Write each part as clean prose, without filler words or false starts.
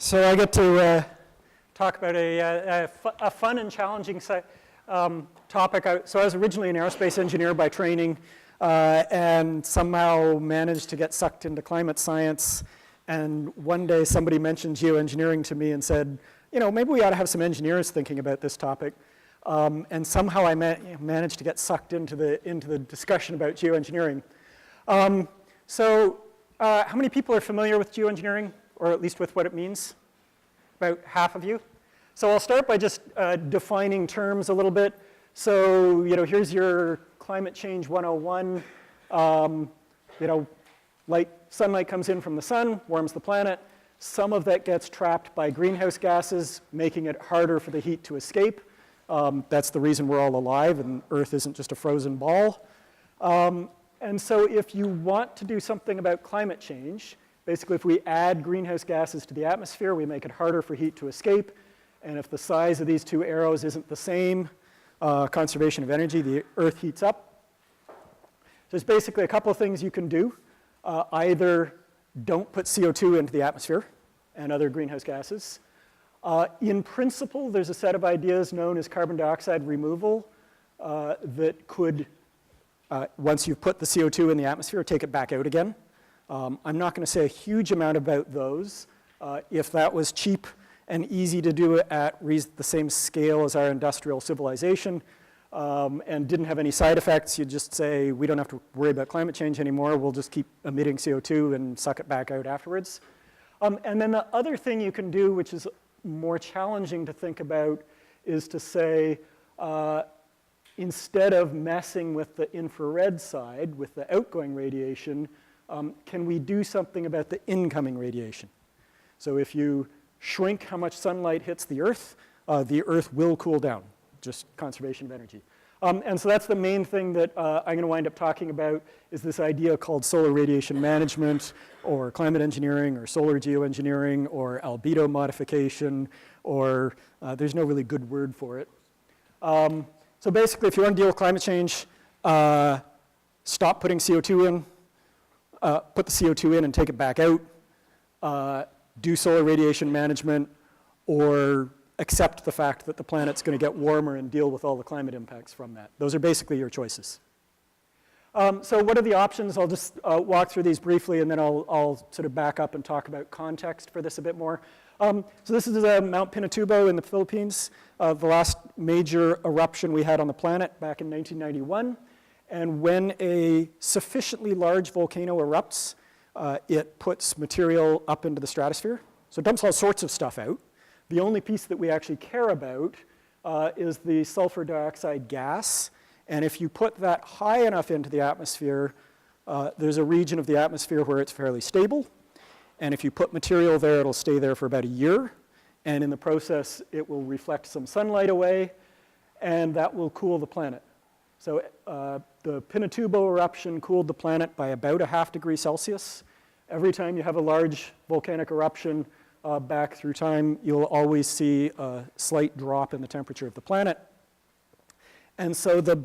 So I get to talk about a fun and challenging topic. So I was originally an aerospace engineer by training and somehow managed to get sucked into climate science. And one day somebody mentioned geoengineering to me and said, you know, maybe we ought to have some engineers thinking about this topic. And somehow I managed to get sucked into the discussion about geoengineering. How many people are familiar with geoengineering, or at least with what it means? About half of you. So I'll start by just defining terms a little bit. So, you know, here's your climate change 101. You know, sunlight comes in from the sun, warms the planet. Some of that gets trapped by greenhouse gases, making it harder for the heat to escape. That's the reason we're all alive and Earth isn't just a frozen ball. And so if you want to do something about climate change, basically if we add greenhouse gases to the atmosphere, we make it harder for heat to escape. And if the size of these two arrows isn't the same, conservation of energy, the Earth heats up. There's basically a couple of things you can do. Either don't put CO2 into the atmosphere and other greenhouse gases. In principle, there's a set of ideas known as carbon dioxide removal that could, once you've put the CO2 in the atmosphere, take it back out again. I'm not going to say a huge amount about those. If that was cheap and easy to do it at the same scale as our industrial civilization and didn't have any side effects, you'd just say, we don't have to worry about climate change anymore. We'll just keep emitting CO2 and suck it back out afterwards. And then the other thing you can do, which is more challenging to think about, is to say, instead of messing with the infrared side, with the outgoing radiation, can we do something about the incoming radiation? So if you shrink how much sunlight hits the Earth will cool down, just conservation of energy. And so that's the main thing that I'm going to wind up talking about, is this idea called solar radiation management, or climate engineering, or solar geoengineering, or albedo modification, or there's no really good word for it. So basically, if you want to deal with climate change, stop putting CO2 in, put the CO2 in and take it back out, do solar radiation management, or accept the fact that the planet's going to get warmer and deal with all the climate impacts from that. Those are basically your choices. So what are the options? I'll just walk through these briefly, and then I'll sort of back up and talk about context for this a bit more. So this is Mount Pinatubo in the Philippines, the last major eruption we had on the planet back in 1991. And when a sufficiently large volcano erupts, it puts material up into the stratosphere. So it dumps all sorts of stuff out. The only piece that we actually care about is the sulfur dioxide gas. And if you put that high enough into the atmosphere, there's a region of the atmosphere where it's fairly stable. And if you put material there, it'll stay there for about a year. And in the process, it will reflect some sunlight away, and that will cool the planet. So the Pinatubo eruption cooled the planet by about 0.5 degrees Celsius. Every time you have a large volcanic eruption back through time, you'll always see a slight drop in the temperature of the planet. And so the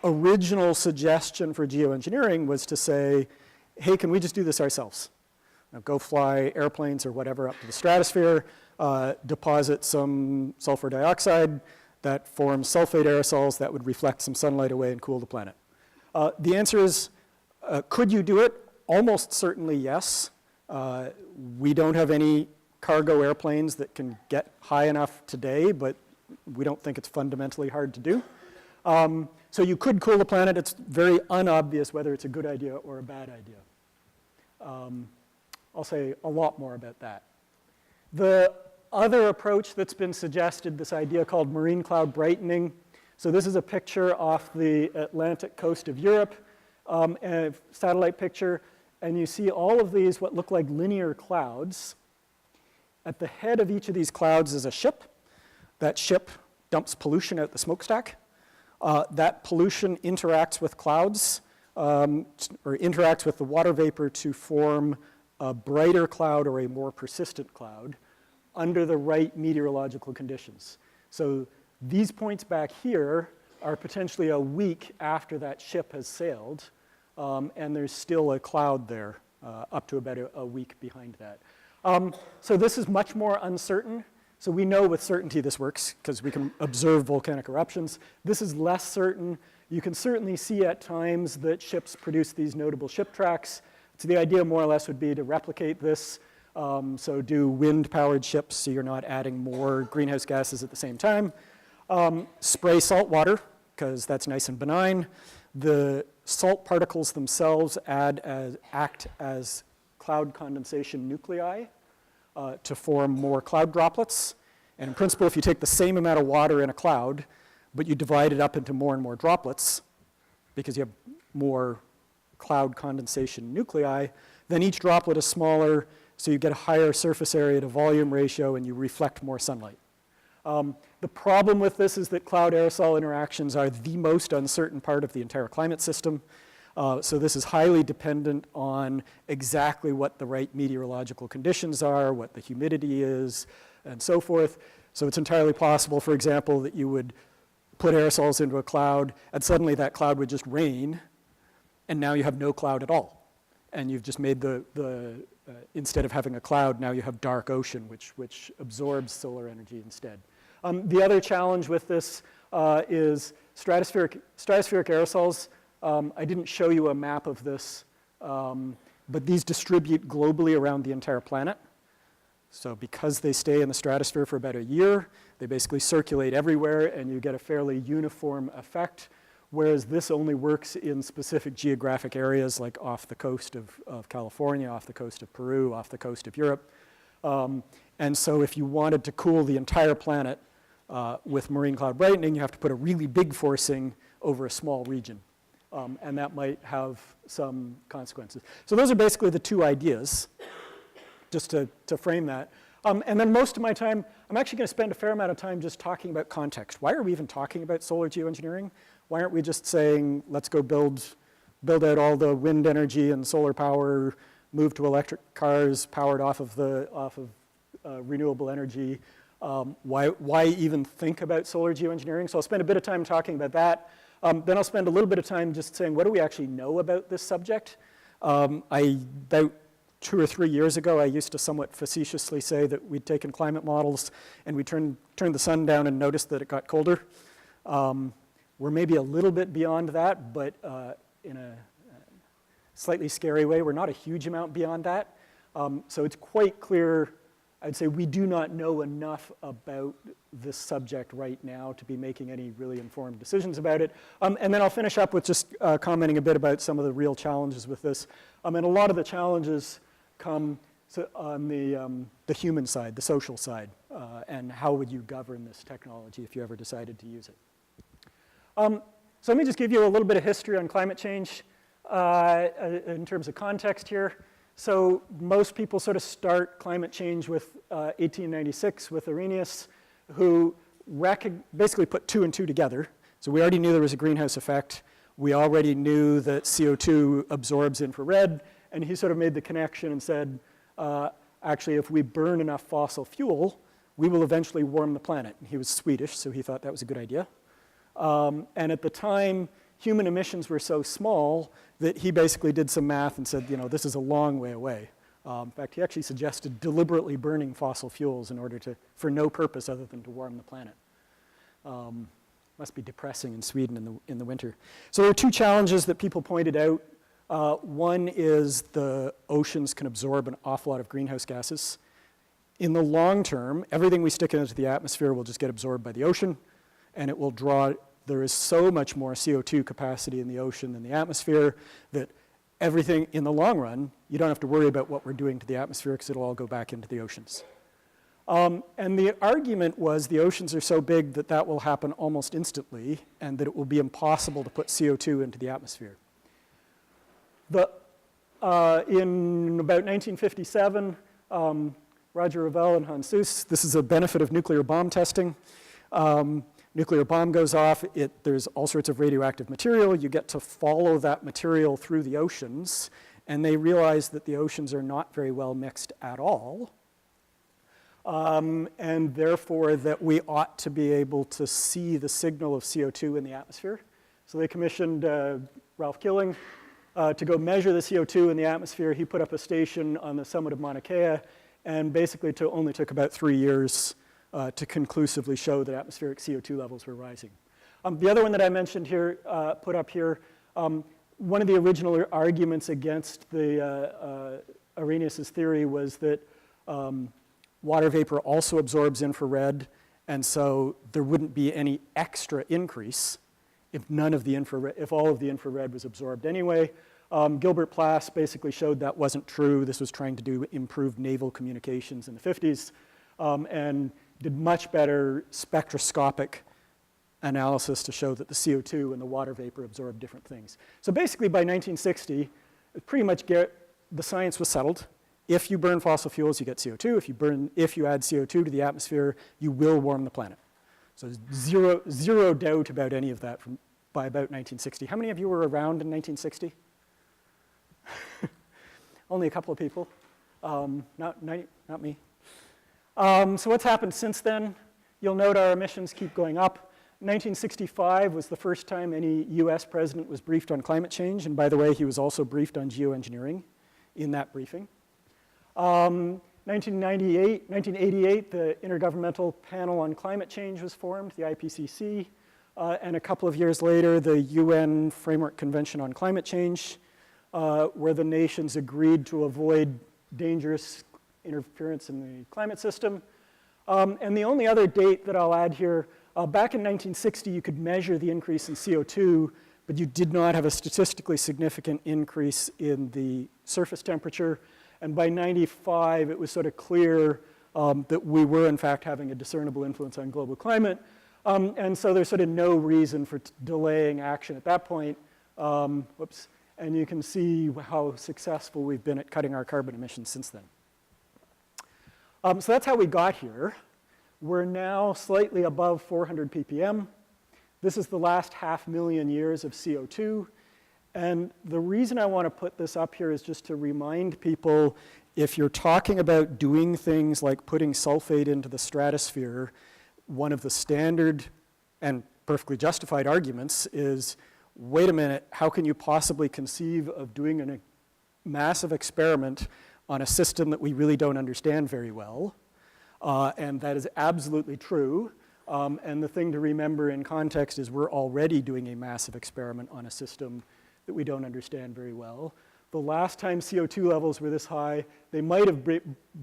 original suggestion for geoengineering was to say, hey, can we just do this ourselves? Now, go fly airplanes or whatever up to the stratosphere, deposit some sulfur dioxide that forms sulfate aerosols that would reflect some sunlight away and cool the planet. The answer is, could you do it? Almost certainly yes. We don't have any cargo airplanes that can get high enough today, but we don't think it's fundamentally hard to do. So you could cool the planet. It's very unobvious whether it's a good idea or a bad idea. I'll say a lot more about that. The other approach that's been suggested, this idea called marine cloud brightening. So this is a picture off the Atlantic coast of Europe, a satellite picture. And you see all of these, what look like linear clouds. At the head of each of these clouds is a ship. That ship dumps pollution out the smokestack. That pollution interacts with clouds, or interacts with the water vapor to form a brighter cloud or a more persistent cloud under the right meteorological conditions. So these points back here are potentially a week after that ship has sailed, and there's still a cloud there up to about a week behind that. So this is much more uncertain. So we know with certainty this works because we can observe volcanic eruptions. This is less certain. You can certainly see at times that ships produce these notable ship tracks. So the idea more or less would be to replicate this. So do wind-powered ships so you're not adding more greenhouse gases at the same time. Spray salt water because that's nice and benign. The salt particles themselves act as cloud condensation nuclei to form more cloud droplets. And in principle, if you take the same amount of water in a cloud, but you divide it up into more and more droplets, because you have more cloud condensation nuclei, then each droplet is smaller, so you get a higher surface area to volume ratio, and you reflect more sunlight. The problem with this is that cloud-aerosol interactions are the most uncertain part of the entire climate system. So this is highly dependent on exactly what the right meteorological conditions are, what the humidity is, and so forth. So it's entirely possible, for example, that you would put aerosols into a cloud, and suddenly that cloud would just rain, and now you have no cloud at all. And you've just made instead of having a cloud, now you have dark ocean, which absorbs solar energy instead. The other challenge with this is stratospheric aerosols. I didn't show you a map of this, but these distribute globally around the entire planet. So because they stay in the stratosphere for about a year, they basically circulate everywhere, and you get a fairly uniform effect, whereas this only works in specific geographic areas, like off the coast of California, off the coast of Peru, off the coast of Europe. And so if you wanted to cool the entire planet with marine cloud brightening, you have to put a really big forcing over a small region. And that might have some consequences. So those are basically the two ideas, just to frame that. And then most of my time, I'm actually going to spend a fair amount of time just talking about context. Why are we even talking about solar geoengineering? Why aren't we just saying, let's go build out all the wind energy and solar power, move to electric cars powered off of renewable energy? Why even think about solar geoengineering? So I'll spend a bit of time talking about that. Then I'll spend a little bit of time just saying, what do we actually know about this subject? About 2 or 3 years ago, I used to somewhat facetiously say that we'd taken climate models and we turned the sun down and noticed that it got colder. We're maybe a little bit beyond that, but in a slightly scary way, we're not a huge amount beyond that. So it's quite clear, I'd say we do not know enough about this subject right now to be making any really informed decisions about it. And then I'll finish up with just commenting a bit about some of the real challenges with this. And a lot of the challenges come on the human side, the social side, and how would you govern this technology if you ever decided to use it. So let me just give you a little bit of history on climate change in terms of context here. So most people sort of start climate change with 1896 with Arrhenius, who basically put 2 and 2 together. So we already knew there was a greenhouse effect. We already knew that CO2 absorbs infrared, and he sort of made the connection and said, actually, if we burn enough fossil fuel, we will eventually warm the planet. And he was Swedish, so he thought that was a good idea. And at the time, human emissions were so small that he basically did some math and said, this is a long way away. In fact, he actually suggested deliberately burning fossil fuels in order for no purpose other than to warm the planet. Must be depressing in Sweden in the winter. So there are 2 challenges that people pointed out. One is the oceans can absorb an awful lot of greenhouse gases. In the long term, everything we stick into the atmosphere will just get absorbed by the ocean, and it will draw. There is so much more CO2 capacity in the ocean than the atmosphere that everything in the long run, you don't have to worry about what we're doing to the atmosphere because it'll all go back into the oceans. And the argument was the oceans are so big that that will happen almost instantly and that it will be impossible to put CO2 into the atmosphere. In about 1957, Roger Revelle and Hans Suess, this is a benefit of nuclear bomb testing. Nuclear bomb goes off, there's all sorts of radioactive material. You get to follow that material through the oceans, and they realize that the oceans are not very well mixed at all, and therefore that we ought to be able to see the signal of CO2 in the atmosphere. So they commissioned Ralph Killing to go measure the CO2 in the atmosphere. He put up a station on the summit of Mauna Kea, and basically only took about 3 years to conclusively show that atmospheric CO2 levels were rising. The other one that I mentioned here, put up here, one of the original arguments against the Arrhenius's theory was that water vapor also absorbs infrared, and so there wouldn't be any extra increase if all of the infrared was absorbed anyway. Gilbert Plass basically showed that wasn't true. This was trying to do improved naval communications in the 50s, and did much better spectroscopic analysis to show that the CO2 and the water vapor absorb different things. So basically by 1960, pretty much the science was settled. If you burn fossil fuels, you get CO2. If you add CO2 to the atmosphere, you will warm the planet. So zero doubt about any of that by about 1960. How many of you were around in 1960? Only a couple of people. Not me. So what's happened since then? You'll note our emissions keep going up. 1965 was the first time any US president was briefed on climate change, and by the way, he was also briefed on geoengineering in that briefing. 1988, the Intergovernmental Panel on Climate Change was formed, the IPCC, and a couple of years later, the UN Framework Convention on Climate Change, where the nations agreed to avoid dangerous interference in the climate system. And the only other date that I'll add here, back in 1960, you could measure the increase in CO2, but you did not have a statistically significant increase in the surface temperature. And by 95, it was sort of clear that we were, in fact, having a discernible influence on global climate. And so there's sort of no reason for delaying action at that point. Whoops. And you can see how successful we've been at cutting our carbon emissions since then. So that's how we got here. We're now slightly above 400 ppm. This is the last 500,000 years of CO2. And the reason I want to put this up here is just to remind people, if you're talking about doing things like putting sulfate into the stratosphere, one of the standard and perfectly justified arguments is, wait a minute, how can you possibly conceive of doing a massive experiment on a system that we really don't understand very well? And that is absolutely true. And the thing to remember in context is we're already doing a massive experiment on a system that we don't understand very well. The last time CO2 levels were this high, they might have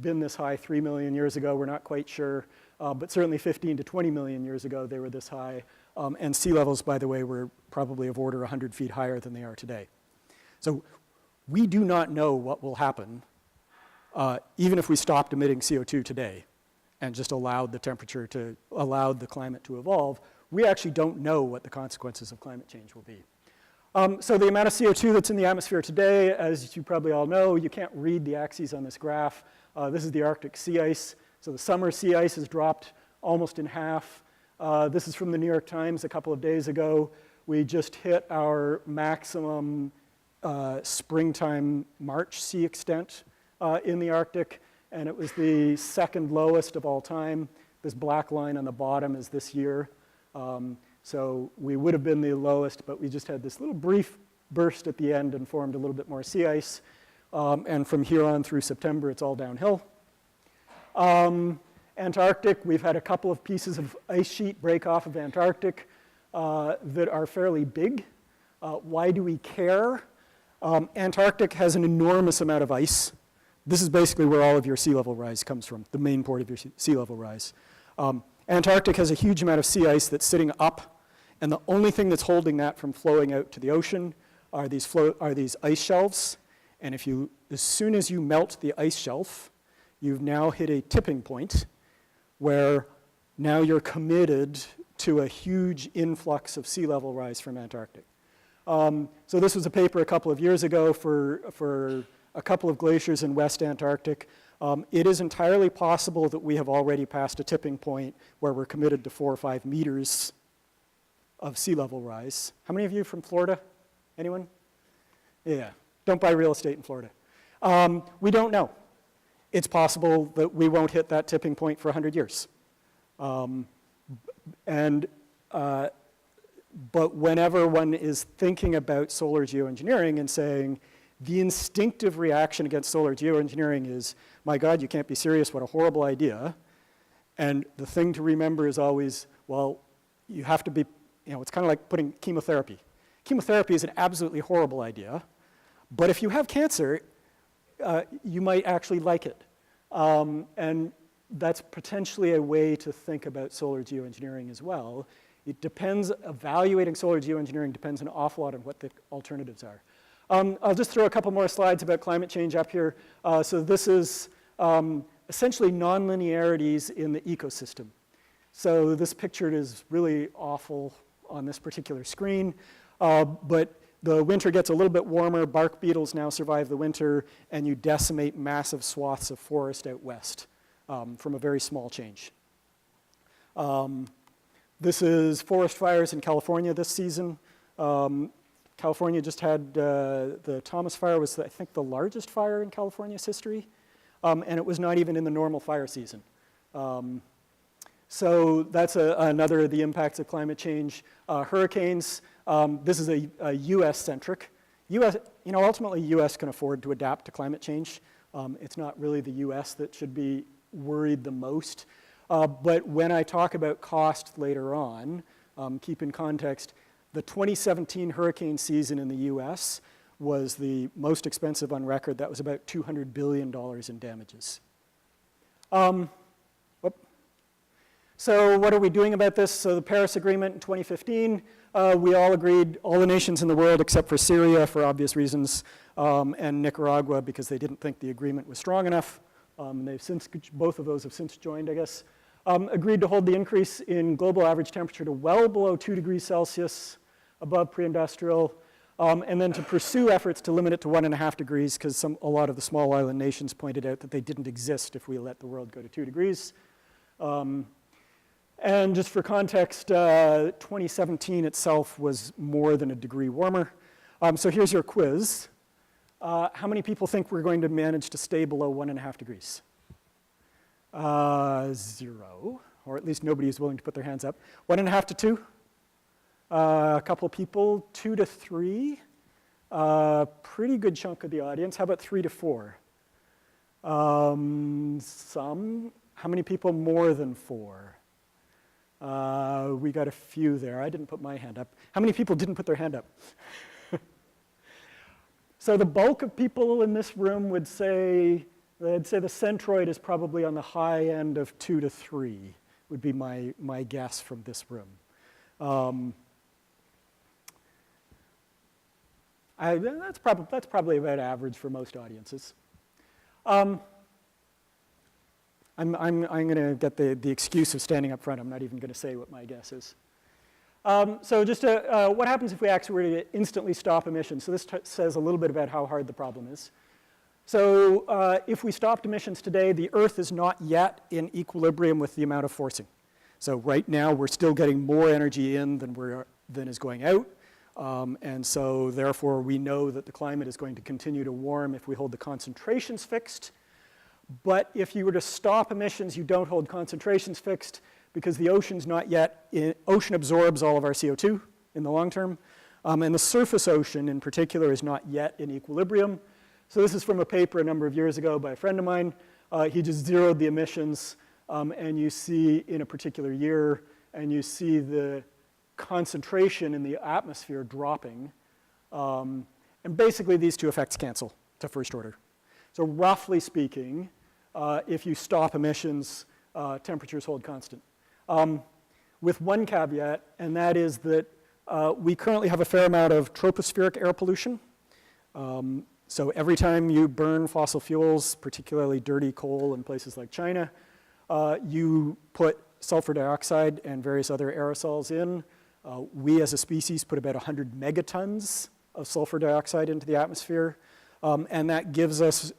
been this high 3 million years ago, we're not quite sure, but certainly 15 to 20 million years ago they were this high. And sea levels, by the way, were probably of order 100 feet higher than they are today. So we do not know what will happen even if we stopped emitting CO2 today and just allowed the climate to evolve. We actually don't know what the consequences of climate change will be. So the amount of CO2 that's in the atmosphere today, as you probably all know, you can't read the axes on this graph. This is the Arctic sea ice. So the summer sea ice has dropped almost in half. This is from the New York Times a couple of days ago. We just hit our maximum springtime March sea extent in the Arctic, and it was the second lowest of all time. This black line on the bottom is this year. So we would have been the lowest, but we just had this little brief burst at the end and formed a little bit more sea ice. And from here on through September, it's all downhill. Antarctic, we've had a couple of pieces of ice sheet break off of Antarctic that are fairly big. Why do we care? Antarctic has an enormous amount of ice. This is basically where all of your sea level rise comes from, the main port of your sea level rise. Antarctic has a huge amount of sea ice that's sitting up, and the only thing that's holding that from flowing out to the ocean are these ice shelves. And as soon as you melt the ice shelf, you've now hit a tipping point where now you're committed to a huge influx of sea level rise from Antarctic. So this was a paper a couple of years ago for a couple of glaciers in West Antarctic. It is entirely possible that we have already passed a tipping point where we're committed to 4 or 5 meters of sea level rise. How many of you are from Florida? Anyone? Yeah, don't buy real estate in Florida. We don't know. It's possible that we won't hit that tipping point for 100 years. But whenever one is thinking about solar geoengineering and saying, the instinctive reaction against solar geoengineering is, my God, you can't be serious, what a horrible idea. And the thing to remember is always, well, you have to be, it's kind of like putting chemotherapy. Chemotherapy is an absolutely horrible idea, but if you have cancer, you might actually like it. And that's potentially a way to think about solar geoengineering as well. It depends, evaluating solar geoengineering depends an awful lot on what the alternatives are. I'll just throw a couple more slides about climate change up here. So this is essentially nonlinearities in the ecosystem. So this picture is really awful on this particular screen, but the winter gets a little bit warmer, bark beetles now survive the winter, and you decimate massive swaths of forest out west from a very small change. This is forest fires in California this season. California just had, the Thomas fire was, I think, the largest fire in California's history, and it was not even in the normal fire season. So that's another of the impacts of climate change. Hurricanes, this is a US-centric. Ultimately, US can afford to adapt to climate change. It's not really the US that should be worried the most. But when I talk about cost later on, keep in context, the 2017 hurricane season in the US was the most expensive on record. That was about $200 billion in damages. So what are we doing about this? So the Paris Agreement in 2015, we all agreed, all the nations in the world except for Syria for obvious reasons, and Nicaragua because they didn't think the agreement was strong enough. They've since, both of those have since joined, I guess. Agreed to hold the increase in global average temperature to well below 2 degrees Celsius above pre-industrial, and then to pursue efforts to limit it to 1.5 degrees because a lot of the small island nations pointed out that they didn't exist if we let the world go to 2 degrees. And just for context, 2017 itself was more than a degree warmer. So here's your quiz. How many people think we're going to manage to stay below 1.5 degrees? 0, or at least nobody is willing to put their hands up. 1.5 to 2? A couple people, 2 to 3. Pretty good chunk of the audience. How about 3 to 4? Some. How many people more than 4? We got a few there. I didn't put my hand up. How many people didn't put their hand up? So the bulk of people in this room would say, they'd say the centroid is probably on the high end of 2 to 3, would be my guess from this room. That's probably about average for most audiences. I'm going to get the excuse of standing up front. I'm not even going to say what my guess is. So just what happens if we actually were to instantly stop emissions? So this says a little bit about how hard the problem is. So if we stopped emissions today, the Earth is not yet in equilibrium with the amount of forcing. So right now, we're still getting more energy in than is going out. And so therefore, we know that the climate is going to continue to warm if we hold the concentrations fixed. But if you were to stop emissions, you don't hold concentrations fixed because the ocean's not yet, ocean absorbs all of our CO2 in the long term. And the surface ocean in particular is not yet in equilibrium. So this is from a paper a number of years ago by a friend of mine. He just zeroed the emissions and you see in a particular year, and you see the concentration in the atmosphere dropping. And basically these two effects cancel to first order. So roughly speaking, if you stop emissions, temperatures hold constant. With one caveat, and that is that we currently have a fair amount of tropospheric air pollution. So every time you burn fossil fuels, particularly dirty coal in places like China, you put sulfur dioxide and various other aerosols in. We as a species put about 100 megatons of sulfur dioxide into the atmosphere. And that gives us,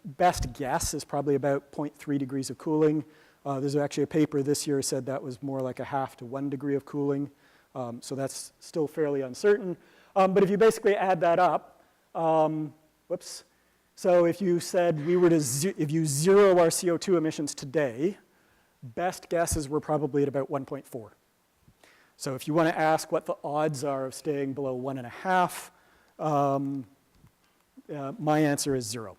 best guess is probably about 0.3 degrees of cooling. There's actually a paper this year said that was more like 0.5 to 1 degree of cooling. So that's still fairly uncertain. But if you basically add that up, so if you said we were to, if you zero our CO2 emissions today, best guess is we're probably at about 1.4. So if you want to ask what the odds are of staying below 1.5, my answer is 0.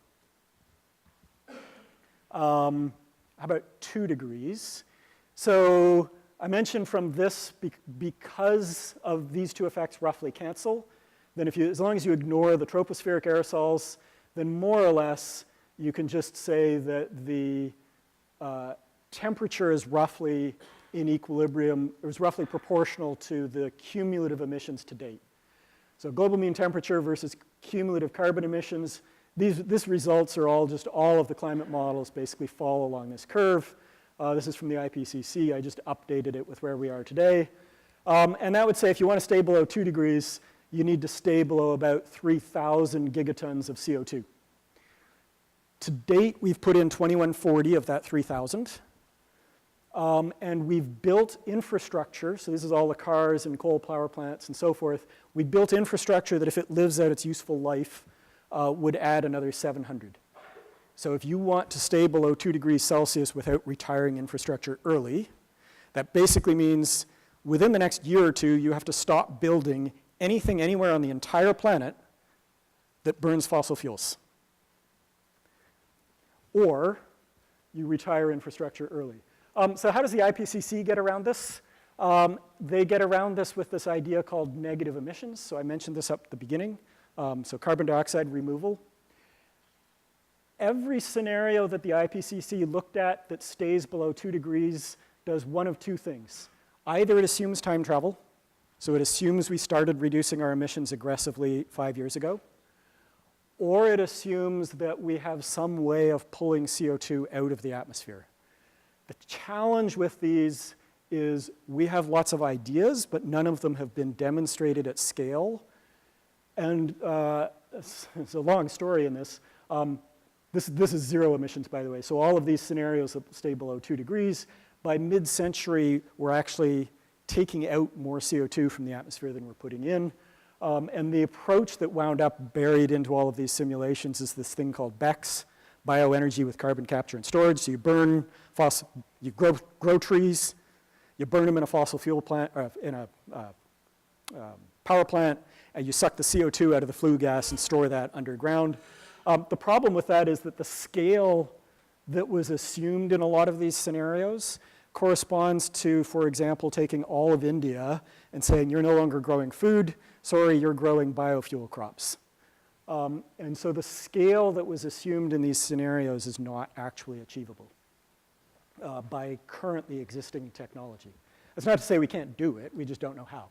How about 2 degrees? So I mentioned from this, because of these two effects roughly cancel, then as long as you ignore the tropospheric aerosols, then more or less you can just say that the temperature is roughly in equilibrium, it was roughly proportional to the cumulative emissions to date. So global mean temperature versus cumulative carbon emissions, these results are all of the climate models basically fall along this curve. This is from the IPCC. I just updated it with where we are today. And that would say if you want to stay below 2 degrees, you need to stay below about 3,000 gigatons of CO2. To date, we've put in 2140 of that 3,000. And we've built infrastructure. So this is all the cars and coal power plants and so forth. We built infrastructure that if it lives out its useful life, would add another 700. So if you want to stay below 2 degrees Celsius without retiring infrastructure early, that basically means within the next year or two, you have to stop building anything anywhere on the entire planet that burns fossil fuels. Or you retire infrastructure early. So how does the IPCC get around this? They get around this with this idea called negative emissions. So I mentioned this up at the beginning. So carbon dioxide removal. Every scenario that the IPCC looked at that stays below 2 degrees does one of two things. Either it assumes time travel, so it assumes we started reducing our emissions aggressively 5 years ago, or it assumes that we have some way of pulling CO2 out of the atmosphere. The challenge with these is we have lots of ideas, but none of them have been demonstrated at scale. And it's a long story in this. This is zero emissions, by the way. So all of these scenarios that stay below 2 degrees. By mid-century, we're actually taking out more CO2 from the atmosphere than we're putting in. And the approach that wound up buried into all of these simulations is this thing called BECCS, bioenergy with carbon capture and storage. So you burn you grow trees, you burn them in a fossil fuel plant, or in a power plant, and you suck the CO2 out of the flue gas and store that underground. The problem with that is that the scale that was assumed in a lot of these scenarios corresponds to, for example, taking all of India and saying you're no longer growing food, sorry, you're growing biofuel crops. And so the scale that was assumed in these scenarios is not actually achievable by currently existing technology. That's not to say we can't do it, we just don't know how.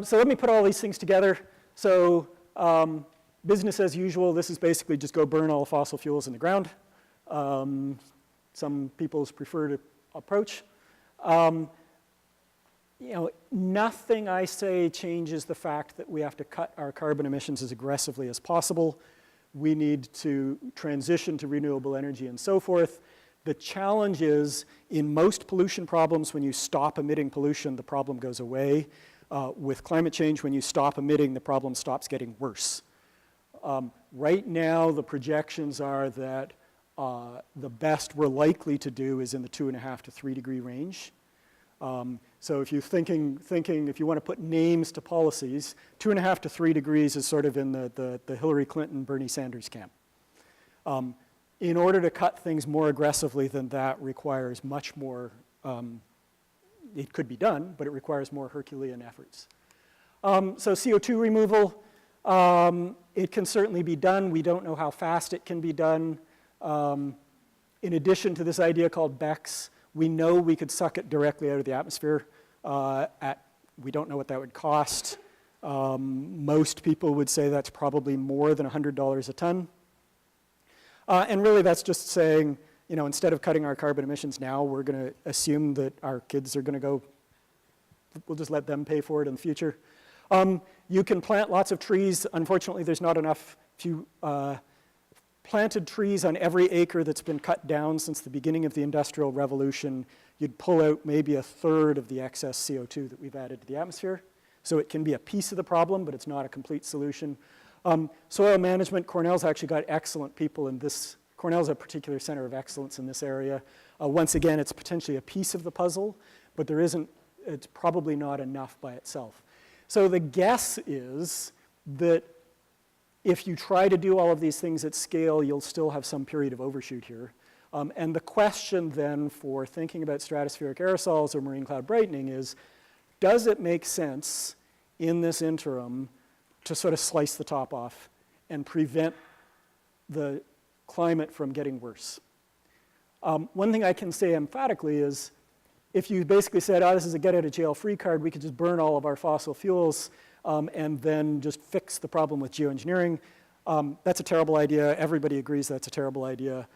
So let me put all these things together. So business as usual, this is basically just go burn all the fossil fuels in the ground. Some people's preferred approach. Nothing I say changes the fact that we have to cut our carbon emissions as aggressively as possible. We need to transition to renewable energy and so forth. The challenge is, in most pollution problems, when you stop emitting pollution, the problem goes away. With climate change, when you stop emitting, the problem stops getting worse. Right now, the projections are that the best we're likely to do is in the 2.5 to 3 degree range. So if you're thinking if you want to put names to policies, 2.5 to 3 degrees is sort of in the Hillary Clinton, Bernie Sanders camp. In order to cut things more aggressively than that requires much more, it could be done, but it requires more Herculean efforts. So CO2 removal, it can certainly be done. We don't know how fast it can be done. In addition to this idea called BECCS, we know we could suck it directly out of the atmosphere. We don't know what that would cost. Most people would say that's probably more than $100 a ton. And really that's just saying, instead of cutting our carbon emissions now, we're going to assume that our kids are going to go, we'll just let them pay for it in the future. You can plant lots of trees. Unfortunately, there's not enough. If you planted trees on every acre that's been cut down since the beginning of the Industrial Revolution, you'd pull out maybe 1/3 of the excess CO2 that we've added to the atmosphere. So it can be a piece of the problem, but it's not a complete solution. Soil management, Cornell's actually got excellent people in this. Cornell's a particular center of excellence in this area. Once again, it's potentially a piece of the puzzle, but it's probably not enough by itself. So the guess is that if you try to do all of these things at scale, you'll still have some period of overshoot here. And the question then for thinking about stratospheric aerosols or marine cloud brightening is, does it make sense in this interim to sort of slice the top off and prevent the climate from getting worse? One thing I can say emphatically is, if you basically said, oh, this is a get out of jail free card, we could just burn all of our fossil fuels and then just fix the problem with geoengineering. That's a terrible idea. Everybody agrees that's a terrible idea.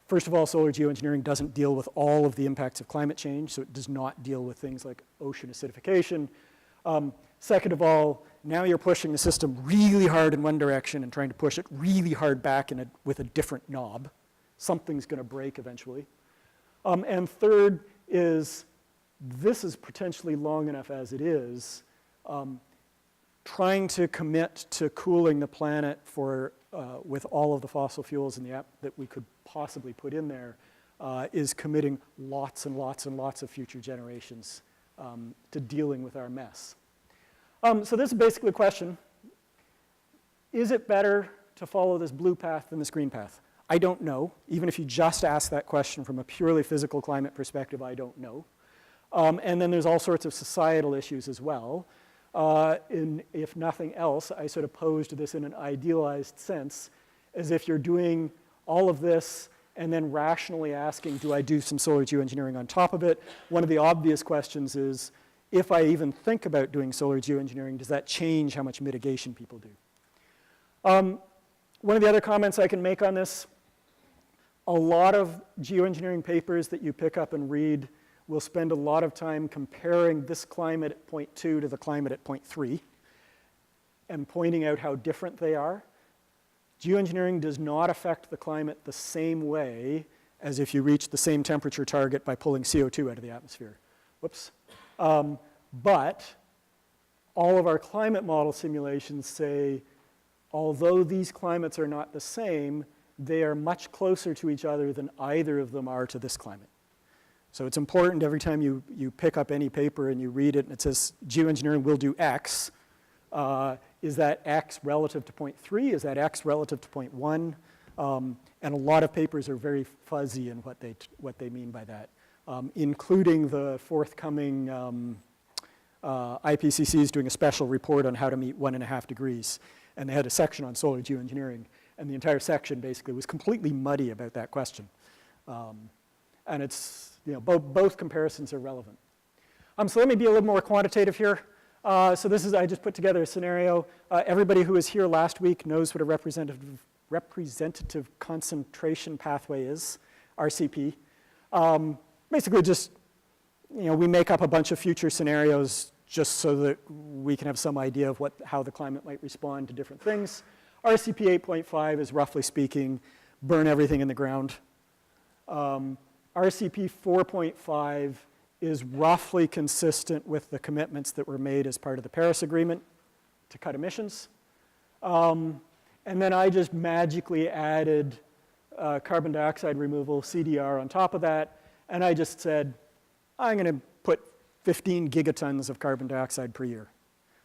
First of all, solar geoengineering doesn't deal with all of the impacts of climate change, so it does not deal with things like ocean acidification. Second of all, now you're pushing the system really hard in one direction and trying to push it really hard back with a different knob. Something's going to break eventually. And third is, this is potentially long enough as it is. Trying to commit to cooling the planet with all of the fossil fuels in the that we could possibly put in there is committing lots and lots and lots of future generations to dealing with our mess. So this is basically a question. Is it better to follow this blue path than this green path? I don't know. Even if you just ask that question from a purely physical climate perspective, I don't know. And then there's all sorts of societal issues as well. If nothing else, I sort of posed this in an idealized sense, as if you're doing all of this and then rationally asking, do I do some solar geoengineering on top of it? One of the obvious questions is, if I even think about doing solar geoengineering, does that change how much mitigation people do? One of the other comments I can make on this, a lot of geoengineering papers that you pick up and read will spend a lot of time comparing this climate at point 2 to the climate at point 3 and pointing out how different they are. Geoengineering does not affect the climate the same way as if you reach the same temperature target by pulling CO2 out of the atmosphere. Whoops. But all of our climate model simulations say, although these climates are not the same, they are much closer to each other than either of them are to this climate. So it's important every time you pick up any paper and you read it and it says geoengineering will do X, is that X relative to point 3? Is that X relative to point 1? And a lot of papers are very fuzzy in what they mean by that, including the forthcoming IPCC is doing a special report on how to meet 1.5 degrees. And they had a section on solar geoengineering. And the entire section basically was completely muddy about that question. And it's, both comparisons are relevant. So let me be a little more quantitative here. So this is, I just put together a scenario. Everybody who was here last week knows what a representative concentration pathway is, RCP. Basically just, we make up a bunch of future scenarios just so that we can have some idea of how the climate might respond to different things. RCP 8.5 is roughly speaking, burn everything in the ground. RCP 4.5 is roughly consistent with the commitments that were made as part of the Paris Agreement to cut emissions. And then I just magically added carbon dioxide removal, CDR, on top of that. And I just said, I'm going to put 15 gigatons of carbon dioxide per year.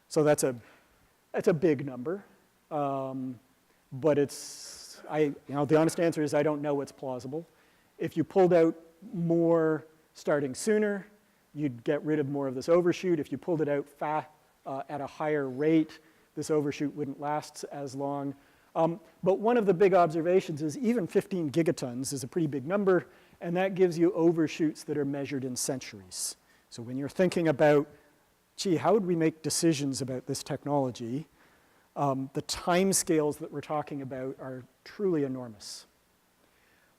So that's a big number. But the honest answer is I don't know what's plausible. If you pulled out more starting sooner, you'd get rid of more of this overshoot. If you pulled it out at a higher rate, this overshoot wouldn't last as long. But one of the big observations is even 15 gigatons is a pretty big number, and that gives you overshoots that are measured in centuries. So when you're thinking about, gee, how would we make decisions about this technology, the time scales that we're talking about are truly enormous.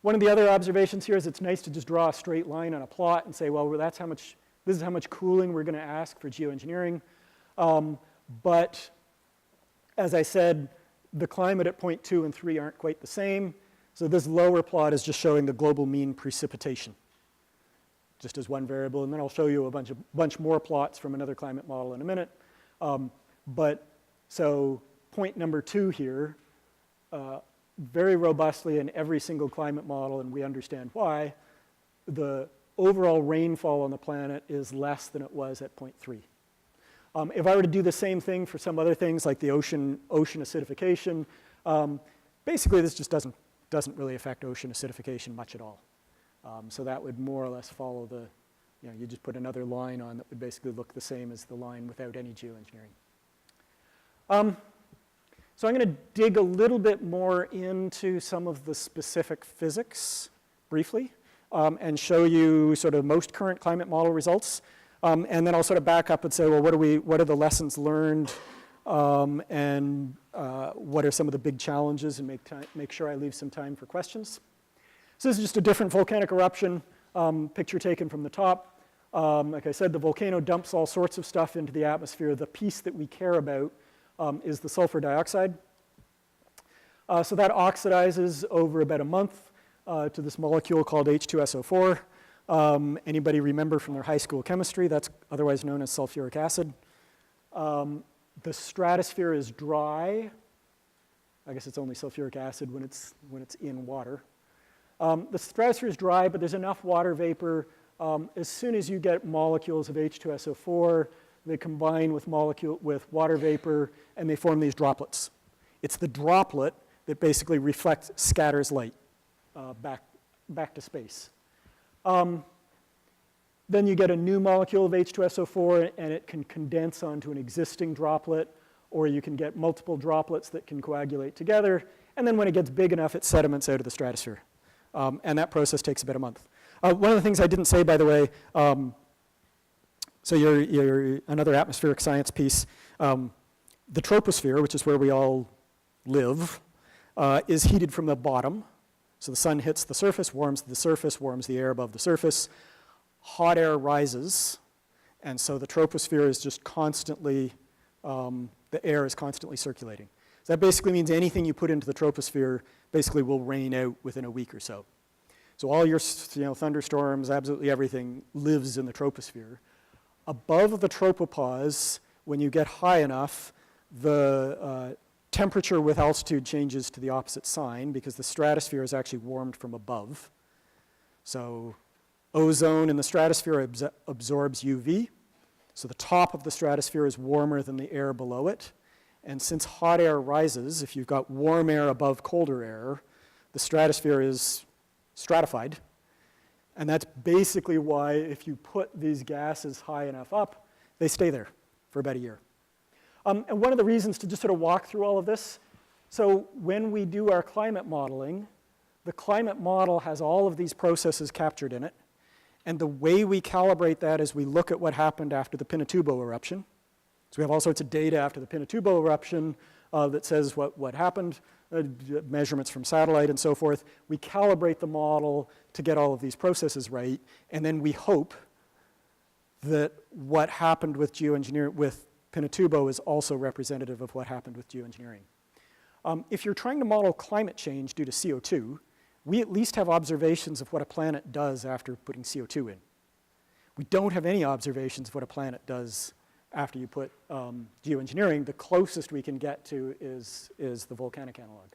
One of the other observations here is it's nice to just draw a straight line on a plot and say, well, this is how much cooling we're going to ask for geoengineering. But as I said, the climate at point 2 and 3 aren't quite the same. So this lower plot is just showing the global mean precipitation, just as one variable. And then I'll show you a bunch more plots from another climate model in a minute. So point number 2 here, very robustly in every single climate model, and we understand why, the overall rainfall on the planet is less than it was at point 3. If I were to do the same thing for some other things like the ocean acidification, basically this just doesn't doesn't really affect ocean acidification much at all. So that would more or less follow the, you just put another line on that would basically look the same as the line without any geoengineering. So I'm going to dig a little bit more into some of the specific physics briefly and show you sort of most current climate model results. And then I'll sort of back up and say, well, what are the lessons learned and what are some of the big challenges, and make sure I leave some time for questions. So this is just a different volcanic eruption, picture taken from the top. Like I said, the volcano dumps all sorts of stuff into the atmosphere. The piece that we care about is the sulfur dioxide. So that oxidizes over about a month to this molecule called H2SO4. Anybody remember from their high school chemistry? That's otherwise known as sulfuric acid. The stratosphere is dry. I guess it's only sulfuric acid when it's in water. The stratosphere is dry, but there's enough water vapor. As soon as you get molecules of H2SO4, they combine with water vapor, and they form these droplets. It's the droplet that basically scatters light back to space. Then you get a new molecule of H2SO4, and it can condense onto an existing droplet, or you can get multiple droplets that can coagulate together, and then when it gets big enough, it sediments out of the stratosphere. And that process takes about a month. One of the things I didn't say, by the way, so you're another atmospheric science piece. The troposphere, which is where we all live, is heated from the bottom. So the sun hits the surface, warms the air above the surface. Hot air rises, and so the troposphere is just constantly, the air is constantly circulating. So that basically means anything you put into the troposphere basically will rain out within a week or so. So all your thunderstorms, absolutely everything lives in the troposphere. Above the tropopause, when you get high enough, the temperature with altitude changes to the opposite sign because the stratosphere is actually warmed from above. So ozone in the stratosphere absorbs UV. So the top of the stratosphere is warmer than the air below it. And since hot air rises, if you've got warm air above colder air, the stratosphere is stratified. And that's basically why if you put these gases high enough up, they stay there for about a year. And one of the reasons to just sort of walk through all of this, so when we do our climate modeling, the climate model has all of these processes captured in it. And the way we calibrate that is we look at what happened after the Pinatubo eruption. So we have all sorts of data after the Pinatubo eruption that says what happened, measurements from satellite and so forth. We calibrate the model to get all of these processes right, and then we hope that what happened with geoengineering, with Pinatubo, is also representative of what happened with geoengineering. If you're trying to model climate change due to CO2, we at least have observations of what a planet does after putting CO2 in. We don't have any observations of what a planet does after you put geoengineering. The closest we can get to is the volcanic analog.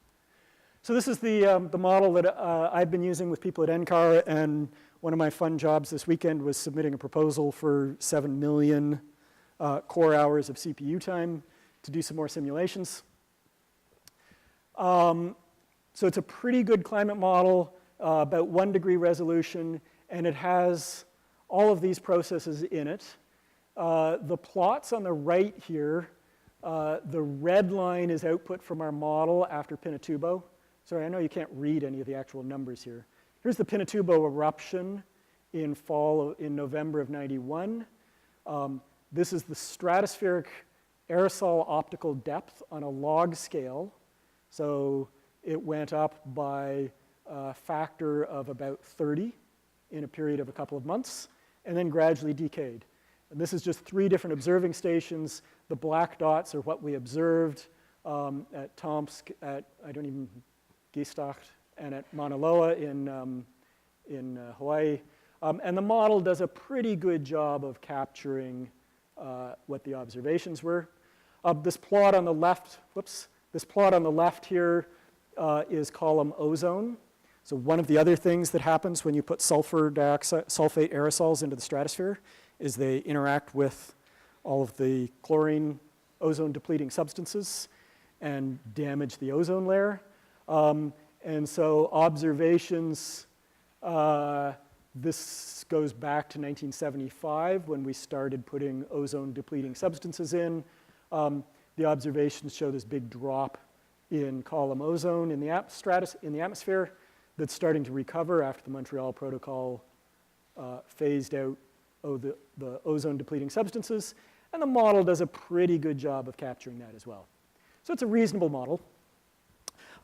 So this is the model that I've been using with people at NCAR, and one of my fun jobs this weekend was submitting a proposal for 7 million core hours of CPU time to do some more simulations. So it's a pretty good climate model, about 1 degree resolution, and it has all of these processes in it. The plots on the right here, the red line is output from our model after Pinatubo. Sorry, I know you can't read any of the actual numbers here. Here's the Pinatubo eruption in November of '91. This is the stratospheric aerosol optical depth on a log scale. So it went up by a factor of about 30 in a period of a couple of months, and then gradually decayed. And this is just 3 different observing stations. The black dots are what we observed at Tomsk, at Gestacht, and at Mauna Loa in Hawaii. And the model does a pretty good job of capturing what the observations were. This plot on the left, this plot on the left here is column ozone. So one of the other things that happens when you put sulfur dioxide, sulfate aerosols into the stratosphere is they interact with all of the chlorine ozone depleting substances and damage the ozone layer. And so observations, this goes back to 1975 when we started putting ozone-depleting substances in. The observations show this big drop in column ozone in the atmosphere that's starting to recover after the Montreal Protocol phased out the ozone-depleting substances. And the model does a pretty good job of capturing that as well. So it's a reasonable model.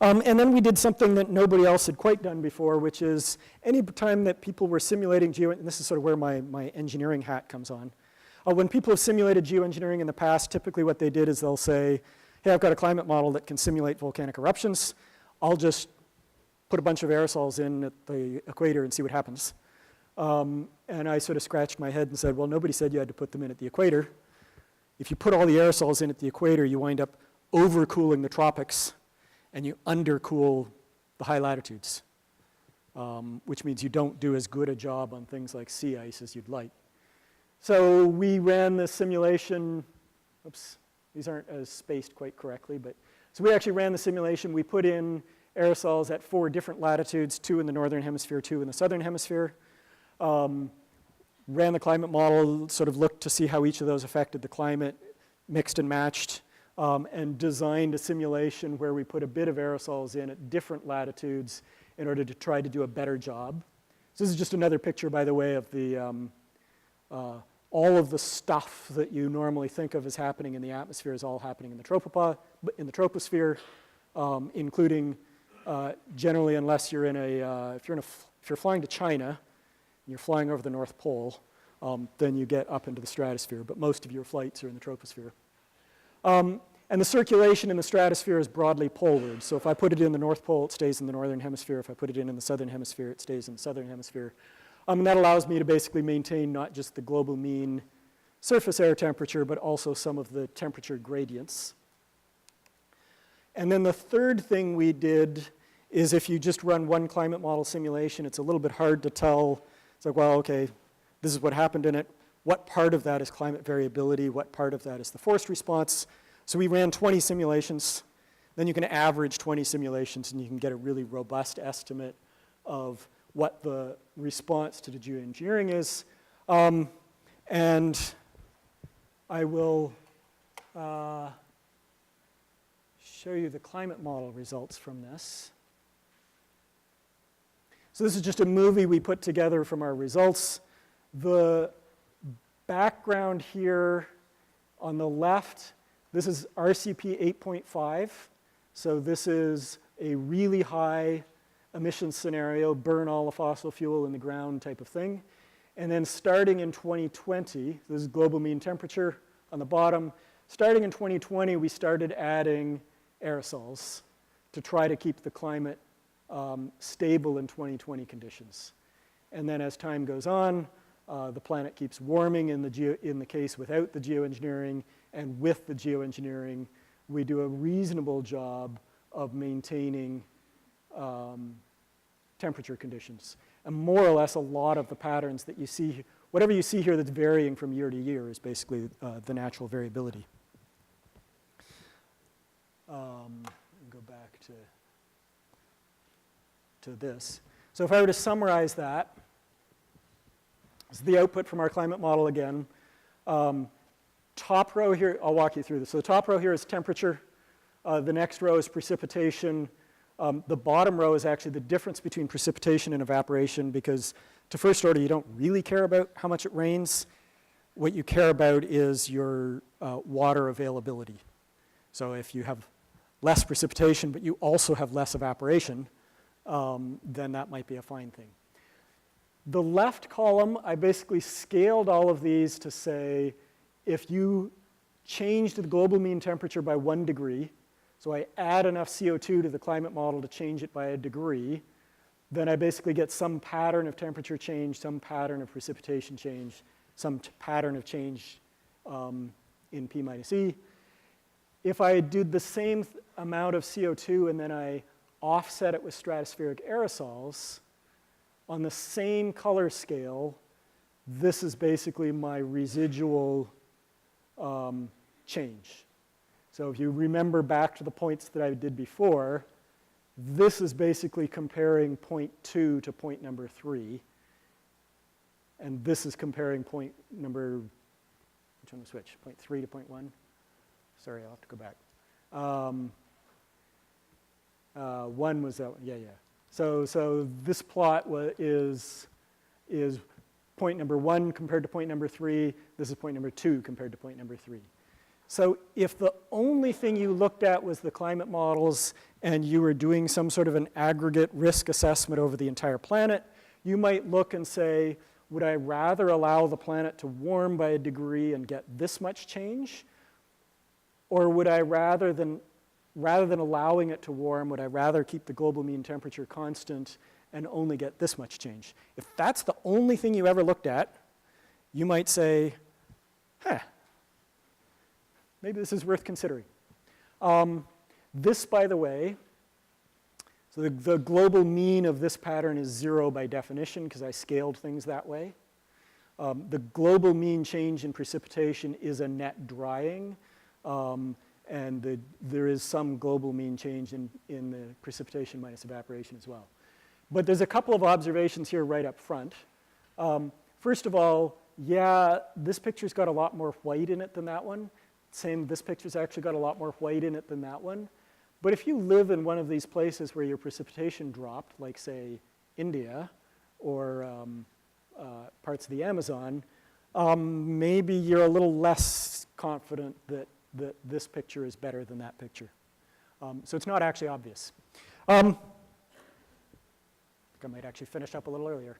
And then we did something that nobody else had quite done before, which is any time that people were simulating and this is sort of where my engineering hat comes on. When people have simulated geoengineering in the past, typically what they did is they'll say, hey, I've got a climate model that can simulate volcanic eruptions. I'll just put a bunch of aerosols in at the equator and see what happens. And I sort of scratched my head and said, well, nobody said you had to put them in at the equator. If you put all the aerosols in at the equator, you wind up overcooling the tropics and you undercool the high latitudes, which means you don't do as good a job on things like sea ice as you'd like. So we ran the simulation. Oops, these aren't as spaced quite correctly, but so we actually ran the simulation. We put in aerosols at 4 different latitudes, 2 in the northern hemisphere, 2 in the southern hemisphere. Ran the climate model, sort of looked to see how each of those affected the climate, mixed and matched, and designed a simulation where we put a bit of aerosols in at different latitudes in order to try to do a better job. So this is just another picture, by the way, of the all of the stuff that you normally think of as happening in the atmosphere is all happening in the troposphere, including generally, unless you're in if you're flying to China and you're flying over the North Pole, then you get up into the stratosphere. But most of your flights are in the troposphere. And the circulation in the stratosphere is broadly poleward. So if I put it in the North Pole, it stays in the northern hemisphere. If I put it in the southern hemisphere, it stays in the southern hemisphere. And that allows me to basically maintain not just the global mean surface air temperature, but also some of the temperature gradients. And then the third thing we did is if you just run one climate model simulation, it's a little bit hard to tell. It's like, well, okay, this is what happened in it. What part of that is climate variability? What part of that is the forced response? So we ran 20 simulations. Then you can average 20 simulations, and you can get a really robust estimate of what the response to the geoengineering is. And I will show you the climate model results from this. So this is just a movie we put together from our results. The background here on the left, this is RCP 8.5. So this is a really high emission scenario, burn all the fossil fuel in the ground type of thing. And then starting in 2020, this is global mean temperature on the bottom. Starting in 2020, we started adding aerosols to try to keep the climate stable in 2020 conditions. And then as time goes on, the planet keeps warming in the case without the geoengineering, and with the geoengineering, we do a reasonable job of maintaining temperature conditions. And more or less a lot of the patterns that you see, whatever you see here that's varying from year to year is basically the natural variability. Go back to this. So if I were to summarize that, this is the output from our climate model again. Top row here, I'll walk you through this. So the top row here is temperature. The next row is precipitation. The bottom row is actually the difference between precipitation and evaporation, because to first order, you don't really care about how much it rains. What you care about is your water availability. So if you have less precipitation, but you also have less evaporation, then that might be a fine thing. The left column, I basically scaled all of these to say, if you change the global mean temperature by 1 degree, so I add enough CO2 to the climate model to change it by a degree, then I basically get some pattern of temperature change, some pattern of precipitation change, some pattern of change in P minus E. If I did the same amount of CO2 and then I offset it with stratospheric aerosols, on the same color scale, this is basically my residual change. So if you remember back to the points that I did before, This is basically comparing point 2 to point number 3. And this is comparing point number, which one to switch? Point 3 to point 1? Sorry, I'll have to go back. 1 was that one, yeah. So this plot is point number 1 compared to point number 3. This is point number 2 compared to point number 3. So if the only thing you looked at was the climate models and you were doing some sort of an aggregate risk assessment over the entire planet, you might look and say, would I rather allow the planet to warm by a degree and get this much change? Or would I rather than allowing it to warm, would I rather keep the global mean temperature constant and only get this much change? If that's the only thing you ever looked at, you might say, maybe this is worth considering. This, by the way, so the global mean of this pattern is 0 by definition because I scaled things that way. The global mean change in precipitation is a net drying. And there is some global mean change in the precipitation minus evaporation as well. But there's a couple of observations here right up front. First of all, yeah, this picture's got a lot more white in it than that one. Same, this picture's actually got a lot more white in it than that one. But if you live in one of these places where your precipitation dropped, like say India or parts of the Amazon, maybe you're a little less confident that this picture is better than that picture. So it's not actually obvious. I think I might actually finish up a little earlier.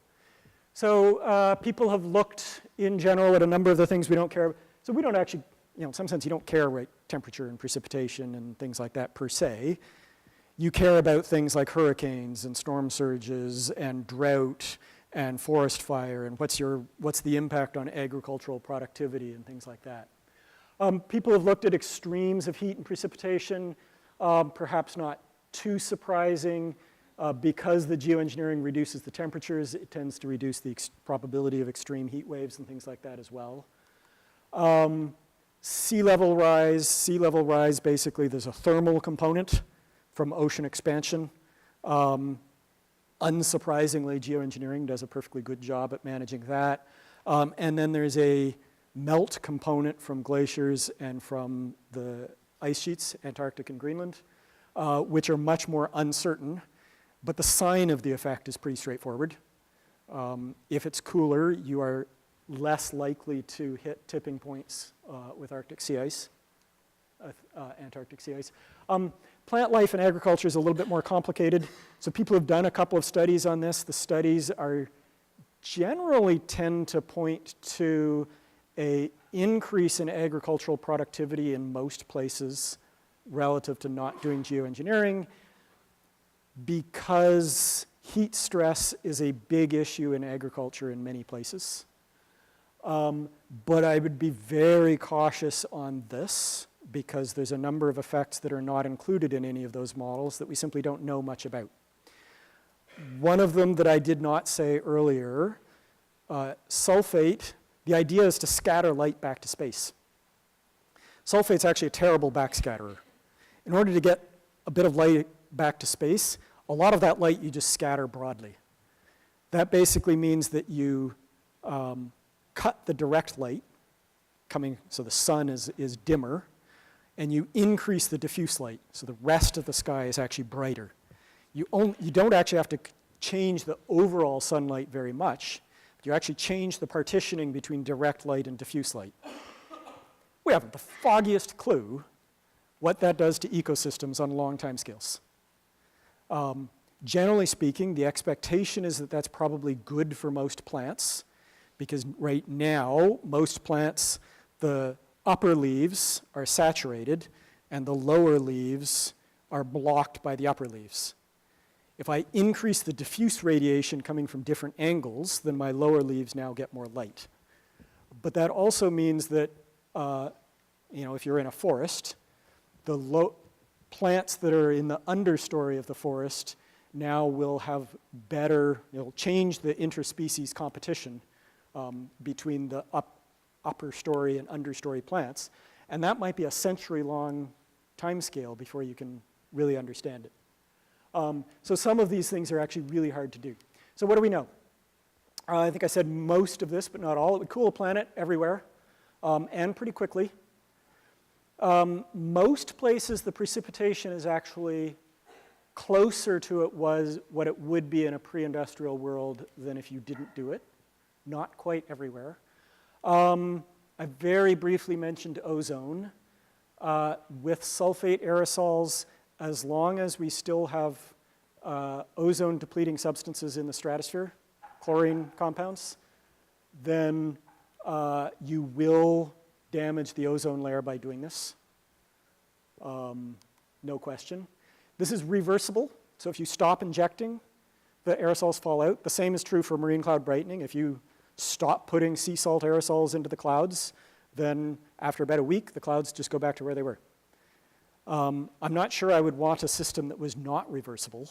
So people have looked in general at a number of the things we don't care about. So we don't actually, in some sense you don't care about temperature and precipitation and things like that per se. You care about things like hurricanes and storm surges and drought and forest fire and what's the impact on agricultural productivity and things like that. People have looked at extremes of heat and precipitation, perhaps not too surprising. Because the geoengineering reduces the temperatures, it tends to reduce the probability of extreme heat waves and things like that as well. Sea level rise, basically there's a thermal component from ocean expansion. Unsurprisingly, geoengineering does a perfectly good job at managing that. And then there's a melt component from glaciers and from the ice sheets, Antarctica and Greenland, which are much more uncertain. But the sign of the effect is pretty straightforward. If it's cooler, you are less likely to hit tipping points with Arctic sea ice, Antarctic sea ice. Plant life and agriculture is a little bit more complicated. So people have done a couple of studies on this. The studies are generally tend to point to an increase in agricultural productivity in most places relative to not doing geoengineering, because heat stress is a big issue in agriculture in many places. But I would be very cautious on this because there's a number of effects that are not included in any of those models that we simply don't know much about. One of them that I did not say earlier, sulfate, the idea is to scatter light back to space. Sulfate's actually a terrible backscatterer. In order to get a bit of light back to space, a lot of that light you just scatter broadly. That basically means that you cut the direct light coming, so the sun is dimmer, and you increase the diffuse light, so the rest of the sky is actually brighter. You don't actually have to change the overall sunlight very much. You actually change the partitioning between direct light and diffuse light. We haven't the foggiest clue what that does to ecosystems on long time scales. Generally speaking, the expectation is that that's probably good for most plants, because right now, most plants, the upper leaves are saturated and the lower leaves are blocked by the upper leaves. If I increase the diffuse radiation coming from different angles, then my lower leaves now get more light. But that also means that, if you're in a forest, the plants that are in the understory of the forest now will have better, it'll change the interspecies competition between the upper story and understory plants. And that might be a century-long time scale before you can really understand it. So some of these things are actually really hard to do. So what do we know? I think I said most of this, but not all. It would cool a planet everywhere, and pretty quickly. Most places, the precipitation is actually closer to what it would be in a pre-industrial world than if you didn't do it. Not quite everywhere. I very briefly mentioned ozone. With sulfate aerosols, as long as we still have ozone-depleting substances in the stratosphere, chlorine compounds, then you will damage the ozone layer by doing this. No question. This is reversible, so if you stop injecting, the aerosols fall out. The same is true for marine cloud brightening. If you stop putting sea salt aerosols into the clouds, then after about a week, the clouds just go back to where they were. I'm not sure I would want a system that was not reversible.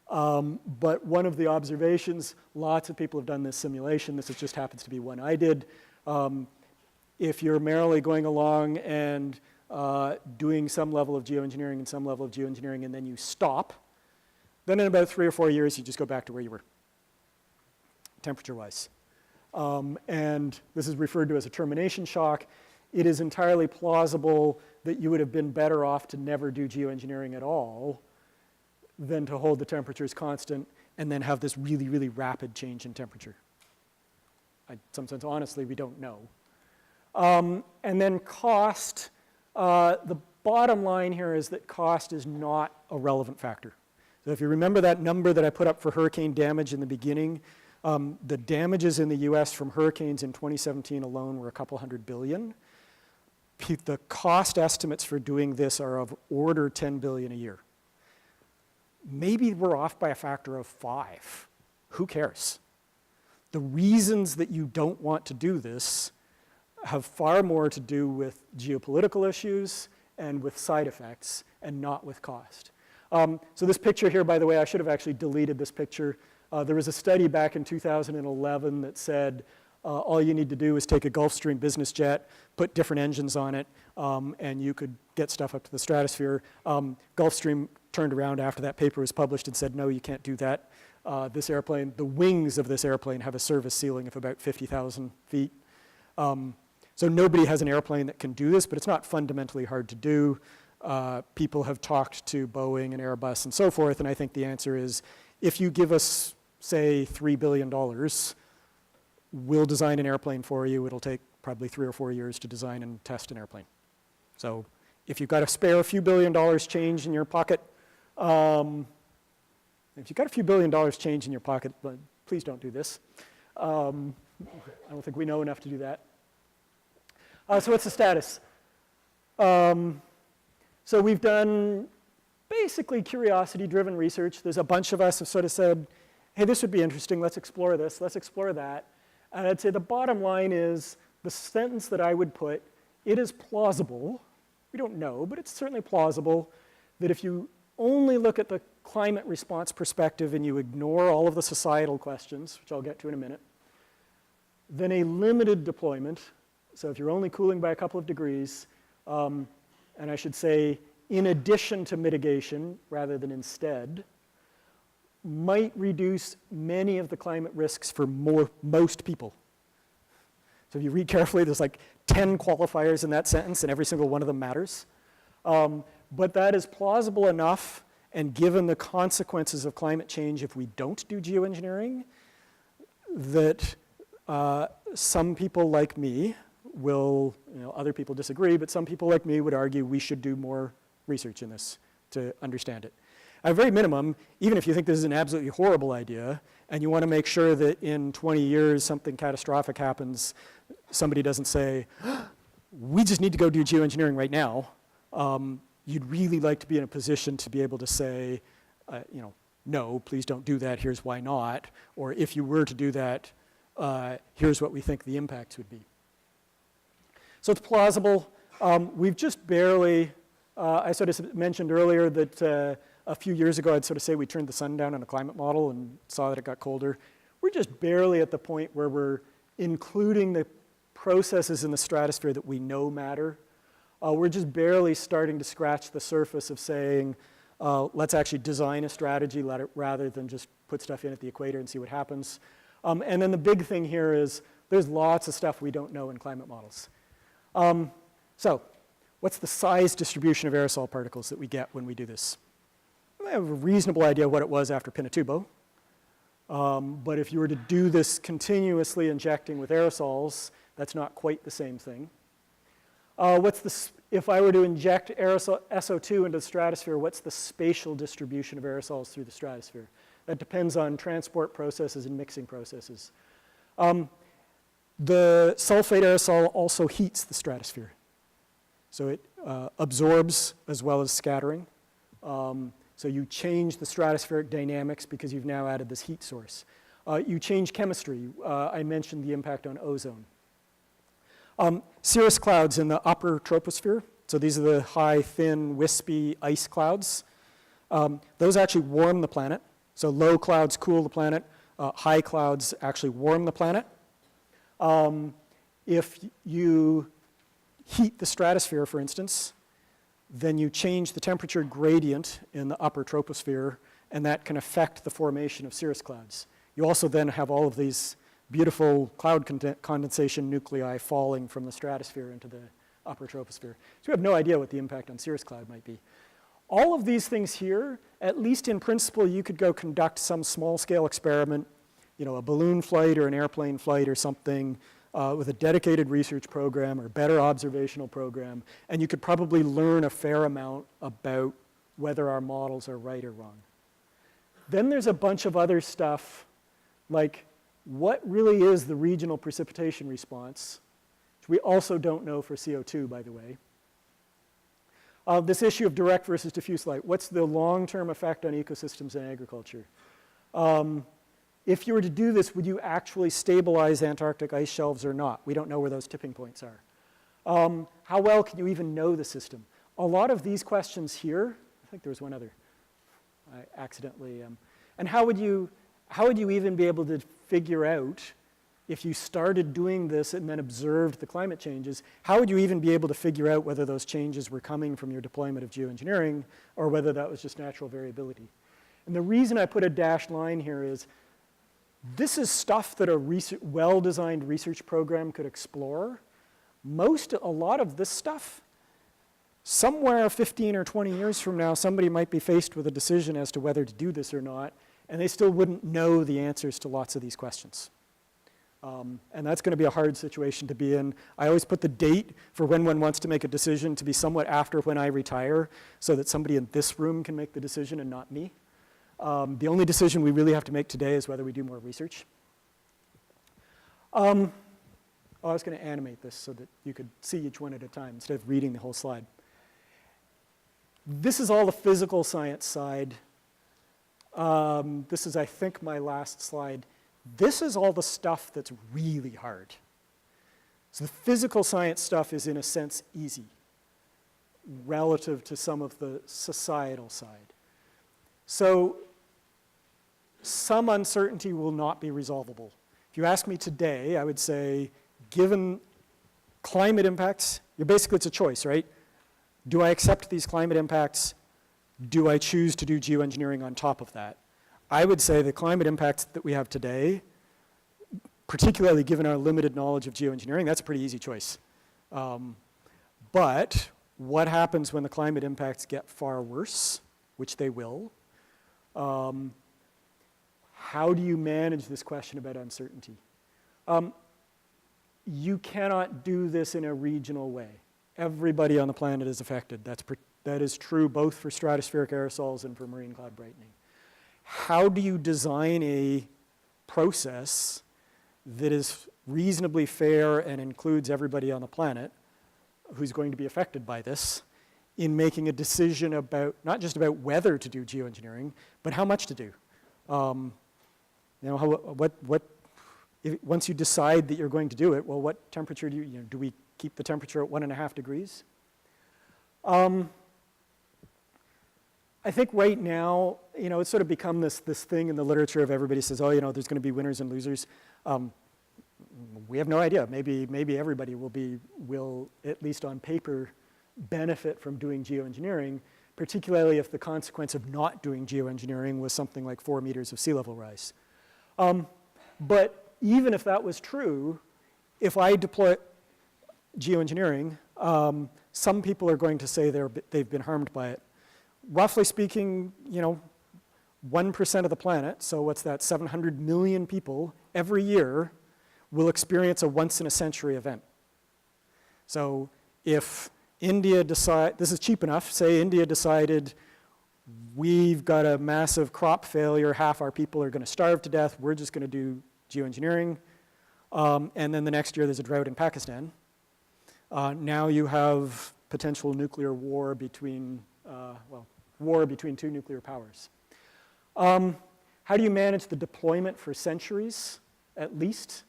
But one of the observations, lots of people have done this simulation. This just happens to be one I did. If you're merrily going along and doing some level of geoengineering and some level of geoengineering, and then you stop, then in about 3 or 4 years, you just go back to where you were, temperature-wise. And this is referred to as a termination shock. It is entirely plausible that you would have been better off to never do geoengineering at all than to hold the temperatures constant and then have this really, really rapid change in temperature. In some sense, honestly, we don't know. And then cost. The bottom line here is that cost is not a relevant factor. So if you remember that number that I put up for hurricane damage in the beginning, the damages in the US from hurricanes in 2017 alone were a couple $100 billion. The cost estimates for doing this are of order 10 billion a year. Maybe we're off by a factor of 5. Who cares? The reasons that you don't want to do this have far more to do with geopolitical issues and with side effects and not with cost. So this picture here, by the way, I should have actually deleted this picture. There was a study back in 2011 that said all you need to do is take a Gulfstream business jet, put different engines on it, and you could get stuff up to the stratosphere. Gulfstream turned around after that paper was published and said, no, you can't do that. This airplane, the wings of this airplane have a service ceiling of about 50,000 feet. So nobody has an airplane that can do this, but it's not fundamentally hard to do. People have talked to Boeing and Airbus and so forth, and I think the answer is, if you give us, say, $3 billion, we'll design an airplane for you. It'll take probably 3 or 4 years to design and test an airplane. So if you've got a spare few $1 billion change in your pocket, if you've got a few $1 billion change in your pocket, please don't do this. I don't think we know enough to do that. So what's the status? So we've done basically curiosity-driven research. There's a bunch of us have sort of said, hey, this would be interesting. Let's explore this. Let's explore that. And I'd say the bottom line is the sentence that I would put, it is plausible. We don't know, but it's certainly plausible that if you only look at the climate response perspective and you ignore all of the societal questions, which I'll get to in a minute, then a limited deployment, so if you're only cooling by a couple of degrees, and I should say in addition to mitigation rather than instead, might reduce many of the climate risks for most people. So if you read carefully, there's like 10 qualifiers in that sentence, and every single one of them matters. But that is plausible enough, and given the consequences of climate change if we don't do geoengineering, that some people like me will, other people disagree, but some people like me would argue we should do more research in this to understand it. At a very minimum, even if you think this is an absolutely horrible idea, and you want to make sure that in 20 years something catastrophic happens, somebody doesn't say, we just need to go do geoengineering right now. You'd really like to be in a position to be able to say, no, please don't do that, here's why not. Or if you were to do that, here's what we think the impacts would be. So it's plausible. We've just barely, I sort of mentioned earlier that a few years ago I'd sort of say we turned the sun down on a climate model and saw that it got colder. We're just barely at the point where we're including the processes in the stratosphere that we know matter. We're just barely starting to scratch the surface of saying Let's actually design a strategy rather than just put stuff in at the equator and see what happens. And then the big thing here is there's lots of stuff we don't know in climate models. So what's the size distribution of aerosol particles that we get when we do this? I have a reasonable idea what it was after Pinatubo. But if you were to do this continuously injecting with aerosols, that's not quite the same thing. If I were to inject SO2 into the stratosphere, what's the spatial distribution of aerosols through the stratosphere? That depends on transport processes and mixing processes. The sulfate aerosol also heats the stratosphere. So it absorbs as well as scattering. So you change the stratospheric dynamics because you've now added this heat source. You change chemistry. I mentioned the impact on ozone. Cirrus clouds in the upper troposphere. So these are the high, thin, wispy ice clouds. Those actually warm the planet. So low clouds cool the planet. High clouds actually warm the planet. If you heat the stratosphere, for instance, then you change the temperature gradient in the upper troposphere, and that can affect the formation of cirrus clouds. You also then have all of these beautiful cloud condensation nuclei falling from the stratosphere into the upper troposphere. So we have no idea what the impact on cirrus cloud might be. All of these things here, at least in principle, you could go conduct some small-scale experiment, you know, a balloon flight or an airplane flight or something with a dedicated research program or better observational program, and you could probably learn a fair amount about whether our models are right or wrong. Then there's a bunch of other stuff, like what really is the regional precipitation response, which we also don't know for CO2, by the way. This issue of direct versus diffuse light. What's the long-term effect on ecosystems and agriculture? If you were to do this, would you actually stabilize Antarctic ice shelves or not? We don't know where those tipping points are. How well can you even know the system? A lot of these questions here, I think there was one other, I accidentally, and how would you even be able to figure out, if you started doing this and then observed the climate changes, how would you even be able to figure out whether those changes were coming from your deployment of geoengineering or whether that was just natural variability? And the reason I put a dashed line here is this is stuff that a well-designed research program could explore. A lot of this stuff, somewhere 15 or 20 years from now, somebody might be faced with a decision as to whether to do this or not, and they still wouldn't know the answers to lots of these questions. And that's going to be a hard situation to be in. I always put the date for when one wants to make a decision to be somewhat after when I retire, so that somebody in this room can make the decision and not me. The only decision we really have to make today is whether we do more research. I was going to animate this so that you could see each one at a time instead of reading the whole slide. This is all the physical science side. This is, I think, my last slide. This is all the stuff that's really hard. So the physical science stuff is, in a sense, easy relative to some of the societal side. So some uncertainty will not be resolvable. If you ask me today, I would say, given climate impacts, basically it's a choice, right? Do I accept these climate impacts? Do I choose to do geoengineering on top of that? I would say the climate impacts that we have today, particularly given our limited knowledge of geoengineering, that's a pretty easy choice. But what happens when the climate impacts get far worse, which they will? How do you manage this question about uncertainty? You cannot do this in a regional way. Everybody on the planet is affected. That is true both for stratospheric aerosols and for marine cloud brightening. How do you design a process that is reasonably fair and includes everybody on the planet who's going to be affected by this in making a decision about, not just about whether to do geoengineering, but how much to do? Once you decide that you're going to do it, well, what temperature do we keep the temperature at 1.5 degrees? I think right now, it's sort of become this thing in the literature of everybody says, oh, there's going to be winners and losers. We have no idea. Maybe everybody will, at least on paper, benefit from doing geoengineering, particularly if the consequence of not doing geoengineering was something like 4 meters of sea level rise. But even if that was true, if I deploy geoengineering, some people are going to say they've been harmed by it. Roughly speaking, 1% of the planet, so what's that, 700 million people every year will experience a once-in-a-century event. So if India this is cheap enough, say India decided we've got a massive crop failure, half our people are going to starve to death, we're just going to do geoengineering, and then the next year there's a drought in Pakistan. Now you have potential nuclear war between, war between two nuclear powers. How do you manage the deployment for centuries, at least,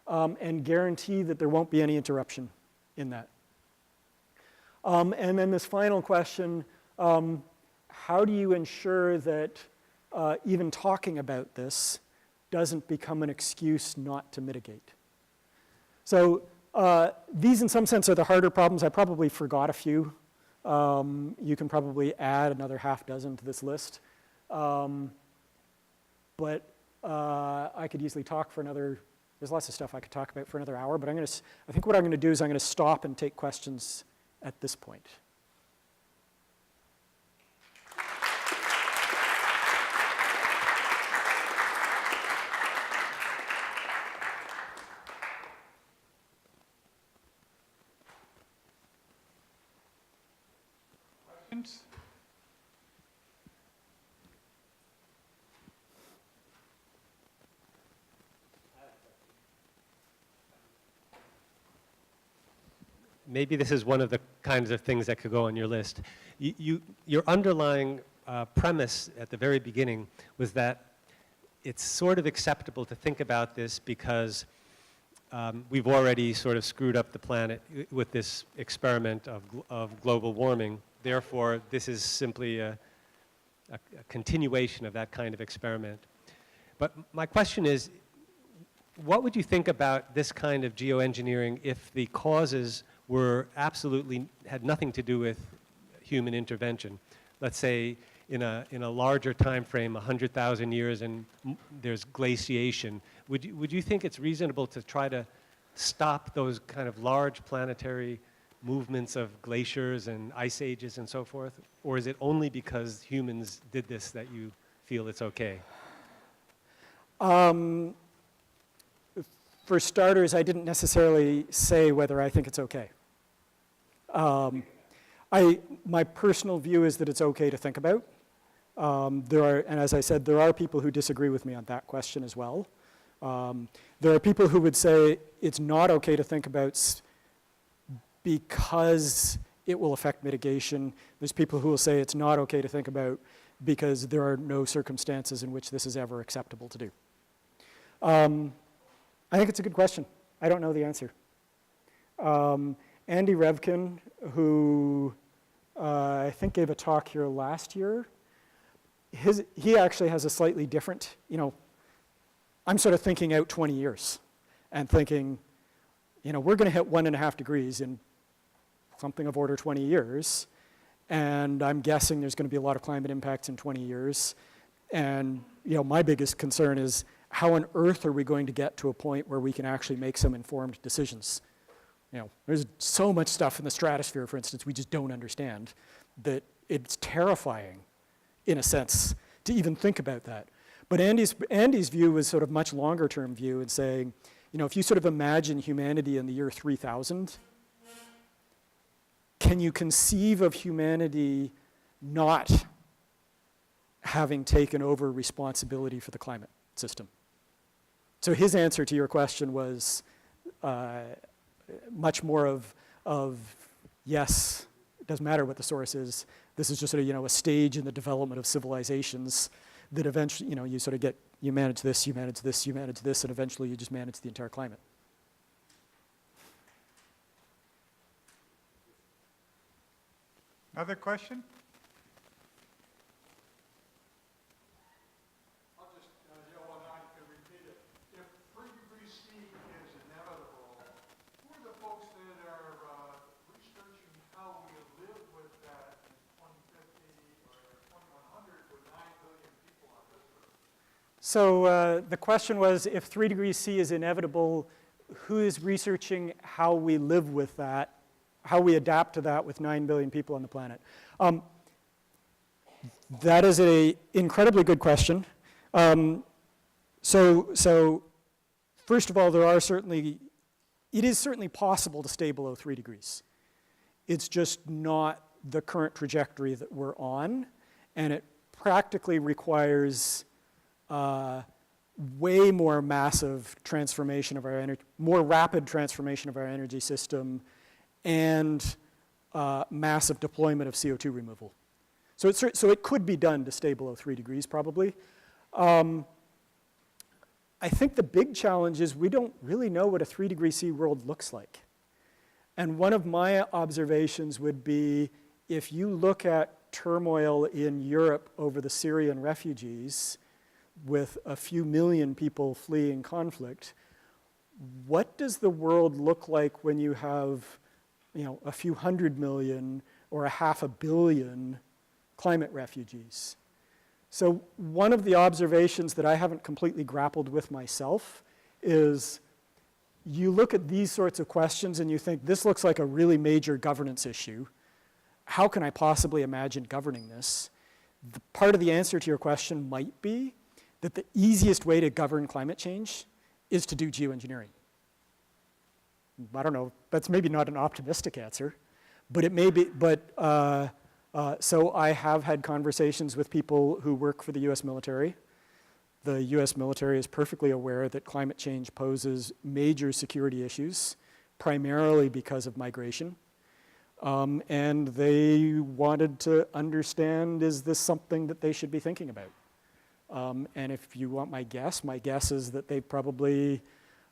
and guarantee that there won't be any interruption in that? And then this final question, how do you ensure that even talking about this doesn't become an excuse not to mitigate? So these in some sense are the harder problems. I probably forgot a few. You can probably add another half dozen to this list. But I could easily talk for another, there's lots of stuff I could talk about for another hour, but I think what I'm going to do is I'm going to stop and take questions at this point. Questions? Maybe this is one of the kinds of things that could go on your list. Your underlying premise at the very beginning was that it's sort of acceptable to think about this because we've already sort of screwed up the planet with this experiment of global warming. Therefore, this is simply a continuation of that kind of experiment. But my question is, what would you think about this kind of geoengineering if the causes had nothing to do with human intervention? Let's say in a larger time frame, 100,000 years, and there's glaciation. Would you think it's reasonable to try to stop those kind of large planetary movements of glaciers and ice ages and so forth? Or is it only because humans did this that you feel it's okay? For starters, I didn't necessarily say whether I think it's okay. My personal view is that it's okay to think about. And as I said, there are people who disagree with me on that question as well. There are people who would say it's not okay to think about because it will affect mitigation. There's people who will say it's not okay to think about because there are no circumstances in which this is ever acceptable to do. I think it's a good question. I don't know the answer. Andy Revkin, who I think gave a talk here last year, he actually has a slightly different, I'm sort of thinking out 20 years and thinking, we're going to hit 1.5 degrees in something of order 20 years. And I'm guessing there's going to be a lot of climate impacts in 20 years. And my biggest concern is how on earth are we going to get to a point where we can actually make some informed decisions? There's so much stuff in the stratosphere, for instance, we just don't understand, that it's terrifying, in a sense, to even think about that. But Andy's view was sort of much longer term view and saying, if you sort of imagine humanity in the year 3000, can you conceive of humanity not having taken over responsibility for the climate system? So his answer to your question was much more of yes, it doesn't matter what the source is. This is just sort of, a stage in the development of civilizations that eventually, you sort of you manage this, you manage this, you manage this, and eventually you just manage the entire climate. Another question? I'll just yell and I can repeat it. If 3 degrees C is inevitable, who are the folks that are researching how we live with that in 2050 So the question was, if 3 degrees C is inevitable, who is researching how we live with that, how we adapt to that with 9 billion people on the planet? That is an incredibly good question. So first of all, it is certainly possible to stay below 3 degrees. It's just not the current trajectory that we're on, and it practically requires way more massive transformation of our energy, more rapid transformation of our energy system, and massive deployment of CO2 removal. So it could be done to stay below 3 degrees, probably. I think the big challenge is we don't really know what a 3 degree C world looks like. And one of my observations would be, if you look at turmoil in Europe over the Syrian refugees, with a few million people fleeing conflict, what does the world look like when you have, a few 100 million or a 500 million climate refugees? So one of the observations that I haven't completely grappled with myself is, you look at these sorts of questions and you think, this looks like a really major governance issue. How can I possibly imagine governing this? Part of the answer to your question might be that the easiest way to govern climate change is to do geoengineering. I don't know, that's maybe not an optimistic answer, but it may be, so I have had conversations with people who work for the US military. The US military is perfectly aware that climate change poses major security issues, primarily because of migration. And they wanted to understand, is this something that they should be thinking about? And if you want my guess is that they probably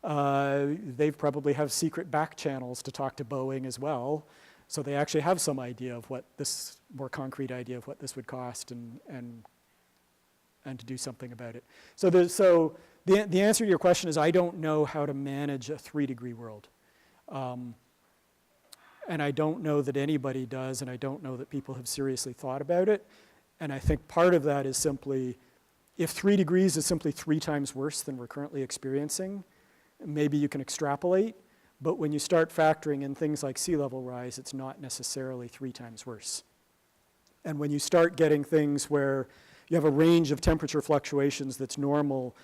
have secret back channels to talk to Boeing as well. So they actually have some idea of what this, more concrete idea of what this would cost and to do something about it. So the answer to your question is, I don't know how to manage a 3 degree world. And I don't know that anybody does, and I don't know that people have seriously thought about it. And I think part of that is simply, if 3 degrees is simply 3 times worse than we're currently experiencing, maybe you can extrapolate. But when you start factoring in things like sea level rise, it's not necessarily 3 times worse. And when you start getting things where you have a range of temperature fluctuations that's normal,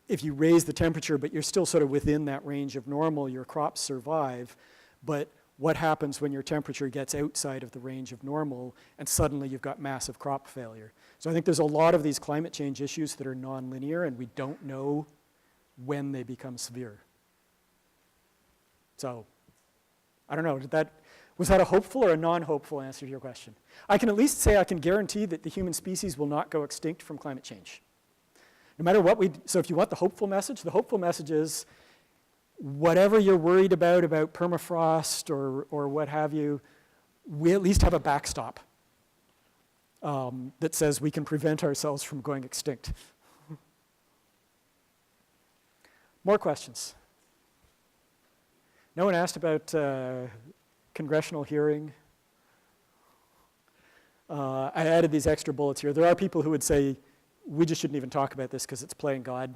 if you raise the temperature but you're still sort of within that range of normal, your crops survive. But what happens when your temperature gets outside of the range of normal and suddenly you've got massive crop failure? So I think there's a lot of these climate change issues that are nonlinear, and we don't know when they become severe. So, I don't know, was that a hopeful or a non-hopeful answer to your question? I can at least say I can guarantee that the human species will not go extinct from climate change. No matter what so if you want the hopeful message is, whatever you're worried about permafrost or what have you, we at least have a backstop that says we can prevent ourselves from going extinct. More questions? No one asked about congressional hearing. I added these extra bullets here. There are people who would say, we just shouldn't even talk about this because it's playing God.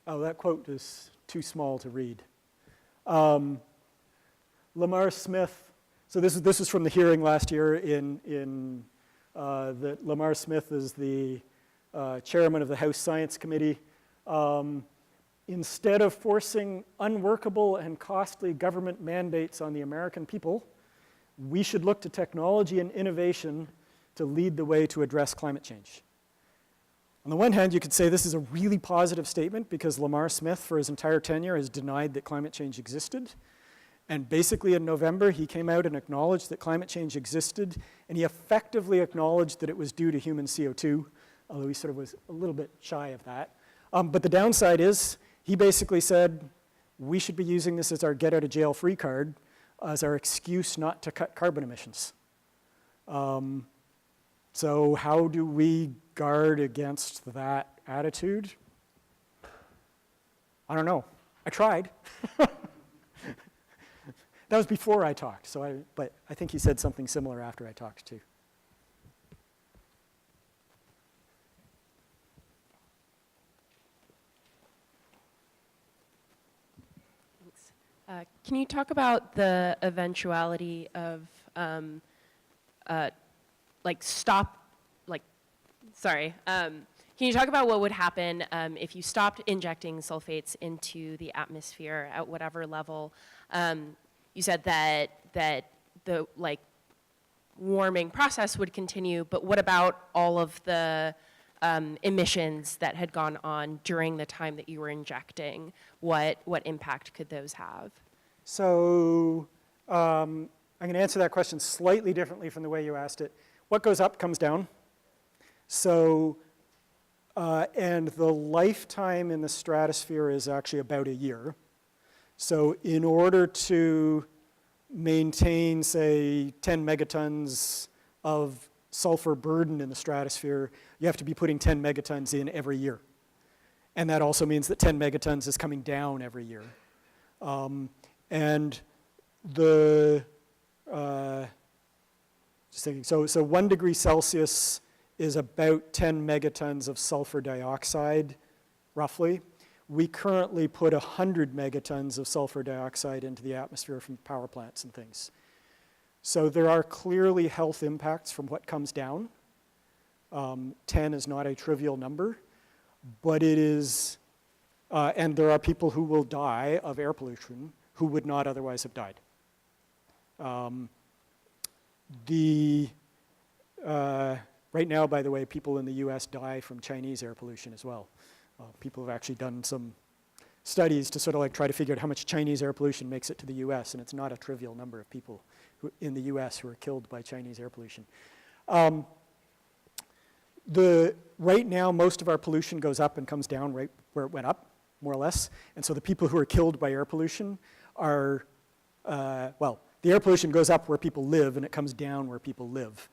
Oh, that quote is too small to read. Lamar Smith, so this is from the hearing last year that Lamar Smith is the chairman of the House Science Committee. Instead of forcing unworkable and costly government mandates on the American people, we should look to technology and innovation to lead the way to address climate change. On the one hand, you could say this is a really positive statement because Lamar Smith, for his entire tenure, has denied that climate change existed. And basically in November, he came out and acknowledged that climate change existed, and he effectively acknowledged that it was due to human CO2, although he sort of was a little bit shy of that. But the downside is, he basically said, we should be using this as our get-out-of-jail-free card, as our excuse not to cut carbon emissions. So how do we guard against that attitude? I don't know. I tried. That was before I talked, but I think he said something similar after I talked too. Can you talk about the eventuality of can you talk about what would happen if you stopped injecting sulfates into the atmosphere at whatever level? You said that the warming process would continue, but what about all of the emissions that had gone on during the time that you were injecting? What impact could those have? So I'm going to answer that question slightly differently from the way you asked it. What goes up comes down. So, and the lifetime in the stratosphere is actually about a year. So in order to maintain, say, 10 megatons of sulfur burden in the stratosphere, you have to be putting 10 megatons in every year. And that also means that 10 megatons is coming down every year. And the, just thinking, so 1 degree Celsius is about 10 megatons of sulfur dioxide, roughly. We currently put 100 megatons of sulfur dioxide into the atmosphere from power plants and things. So there are clearly health impacts from what comes down. 10 is not a trivial number, but it is, and there are people who will die of air pollution who would not otherwise have died. Right now, by the way, people in the US die from Chinese air pollution as well. People have actually done some studies to sort of try to figure out how much Chinese air pollution makes it to the US, and it's not a trivial number of people in the US who are killed by Chinese air pollution. Right now, most of our pollution goes up and comes down right where it went up, more or less. And so the people who are killed by air pollution are, well, the air pollution goes up where people live and it comes down where people live.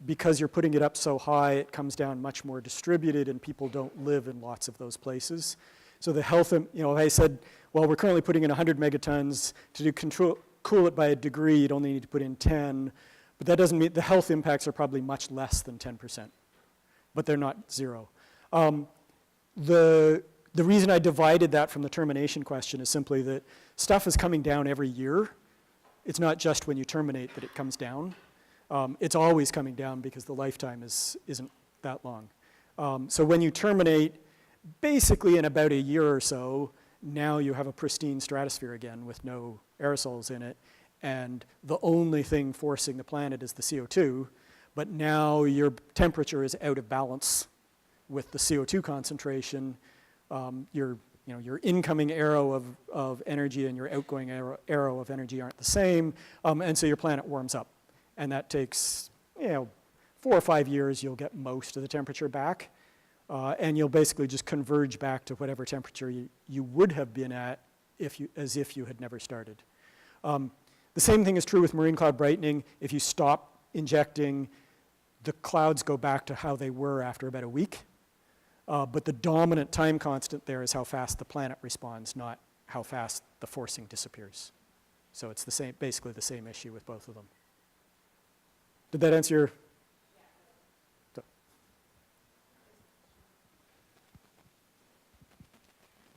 Because you're putting it up so high, it comes down much more distributed and people don't live in lots of those places. So the health, I said, well, we're currently putting in 100 megatons. To cool it by a degree, you'd only need to put in 10. But that doesn't mean, the health impacts are probably much less than 10%. But they're not zero. The reason I divided that from the termination question is simply that stuff is coming down every year. It's not just when you terminate that it comes down. It's always coming down because the lifetime isn't that long. So when you terminate, basically in about a year or so, now you have a pristine stratosphere again with no aerosols in it. And the only thing forcing the planet is the CO2. But now your temperature is out of balance with the CO2 concentration. Your incoming arrow of energy and your outgoing arrow of energy aren't the same. And so your planet warms up. And that takes, 4 or 5 years, you'll get most of the temperature back. And you'll basically just converge back to whatever temperature you would have been at as if you had never started. The same thing is true with marine cloud brightening. If you stop injecting, the clouds go back to how they were after about a week. But the dominant time constant there is how fast the planet responds, not how fast the forcing disappears. So it's basically the same issue with both of them. Did that answer your?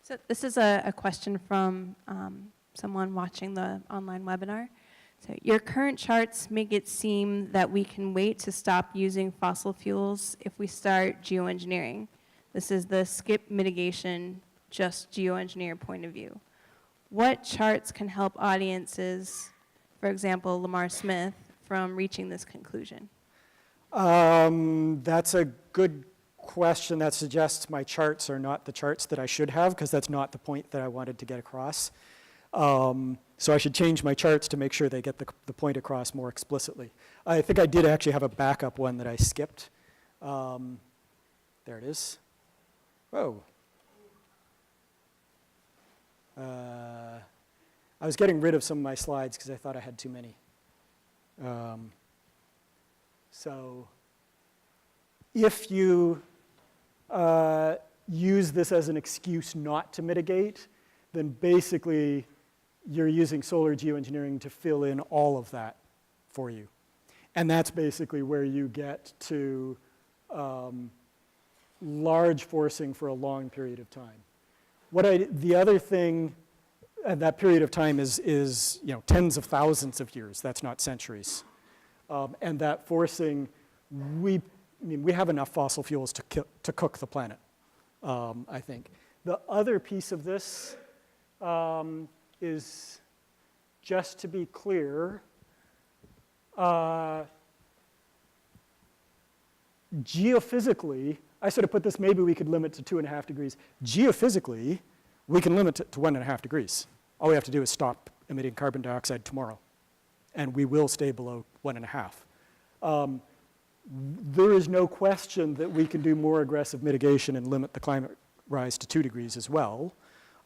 So this is a question from someone watching the online webinar. So your current charts make it seem that we can wait to stop using fossil fuels if we start geoengineering. This is the skip mitigation, just geoengineer point of view. What charts can help audiences, for example, Lamar Smith, from reaching this conclusion? That's a good question. That suggests my charts are not the charts that I should have, because that's not the point that I wanted to get across. So I should change my charts to make sure they get the point across more explicitly. I think I did actually have a backup one that I skipped. There it is. Whoa. I was getting rid of some of my slides because I thought I had too many. So if you use this as an excuse not to mitigate, then basically you're using solar geoengineering to fill in all of that for you. And that's basically where you get to large forcing for a long period of time. The other thing, that period of time is tens of thousands of years. That's not centuries. And that forcing, we have enough fossil fuels to cook the planet, I think. The other piece of this is, just to be clear, geophysically, I sort of put this, maybe we could limit to 2.5 degrees. Geophysically, we can limit it to 1.5 degrees. All we have to do is stop emitting carbon dioxide tomorrow, and we will stay below 1.5. There is no question that we can do more aggressive mitigation and limit the climate rise to 2 degrees as well.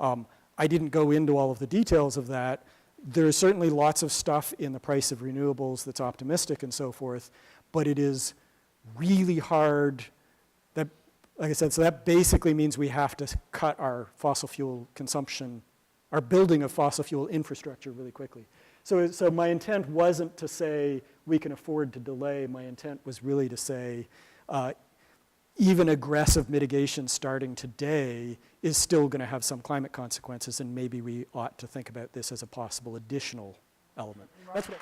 I didn't go into all of the details of that. There's certainly lots of stuff in the price of renewables that's optimistic and so forth, but it is really hard. That, like I said, so that basically means we have to cut our fossil fuel consumption, our building of fossil fuel infrastructure really quickly. So my intent wasn't to say we can afford to delay. My intent was really to say even aggressive mitigation starting today is still going to have some climate consequences, and maybe we ought to think about this as a possible additional element. That's what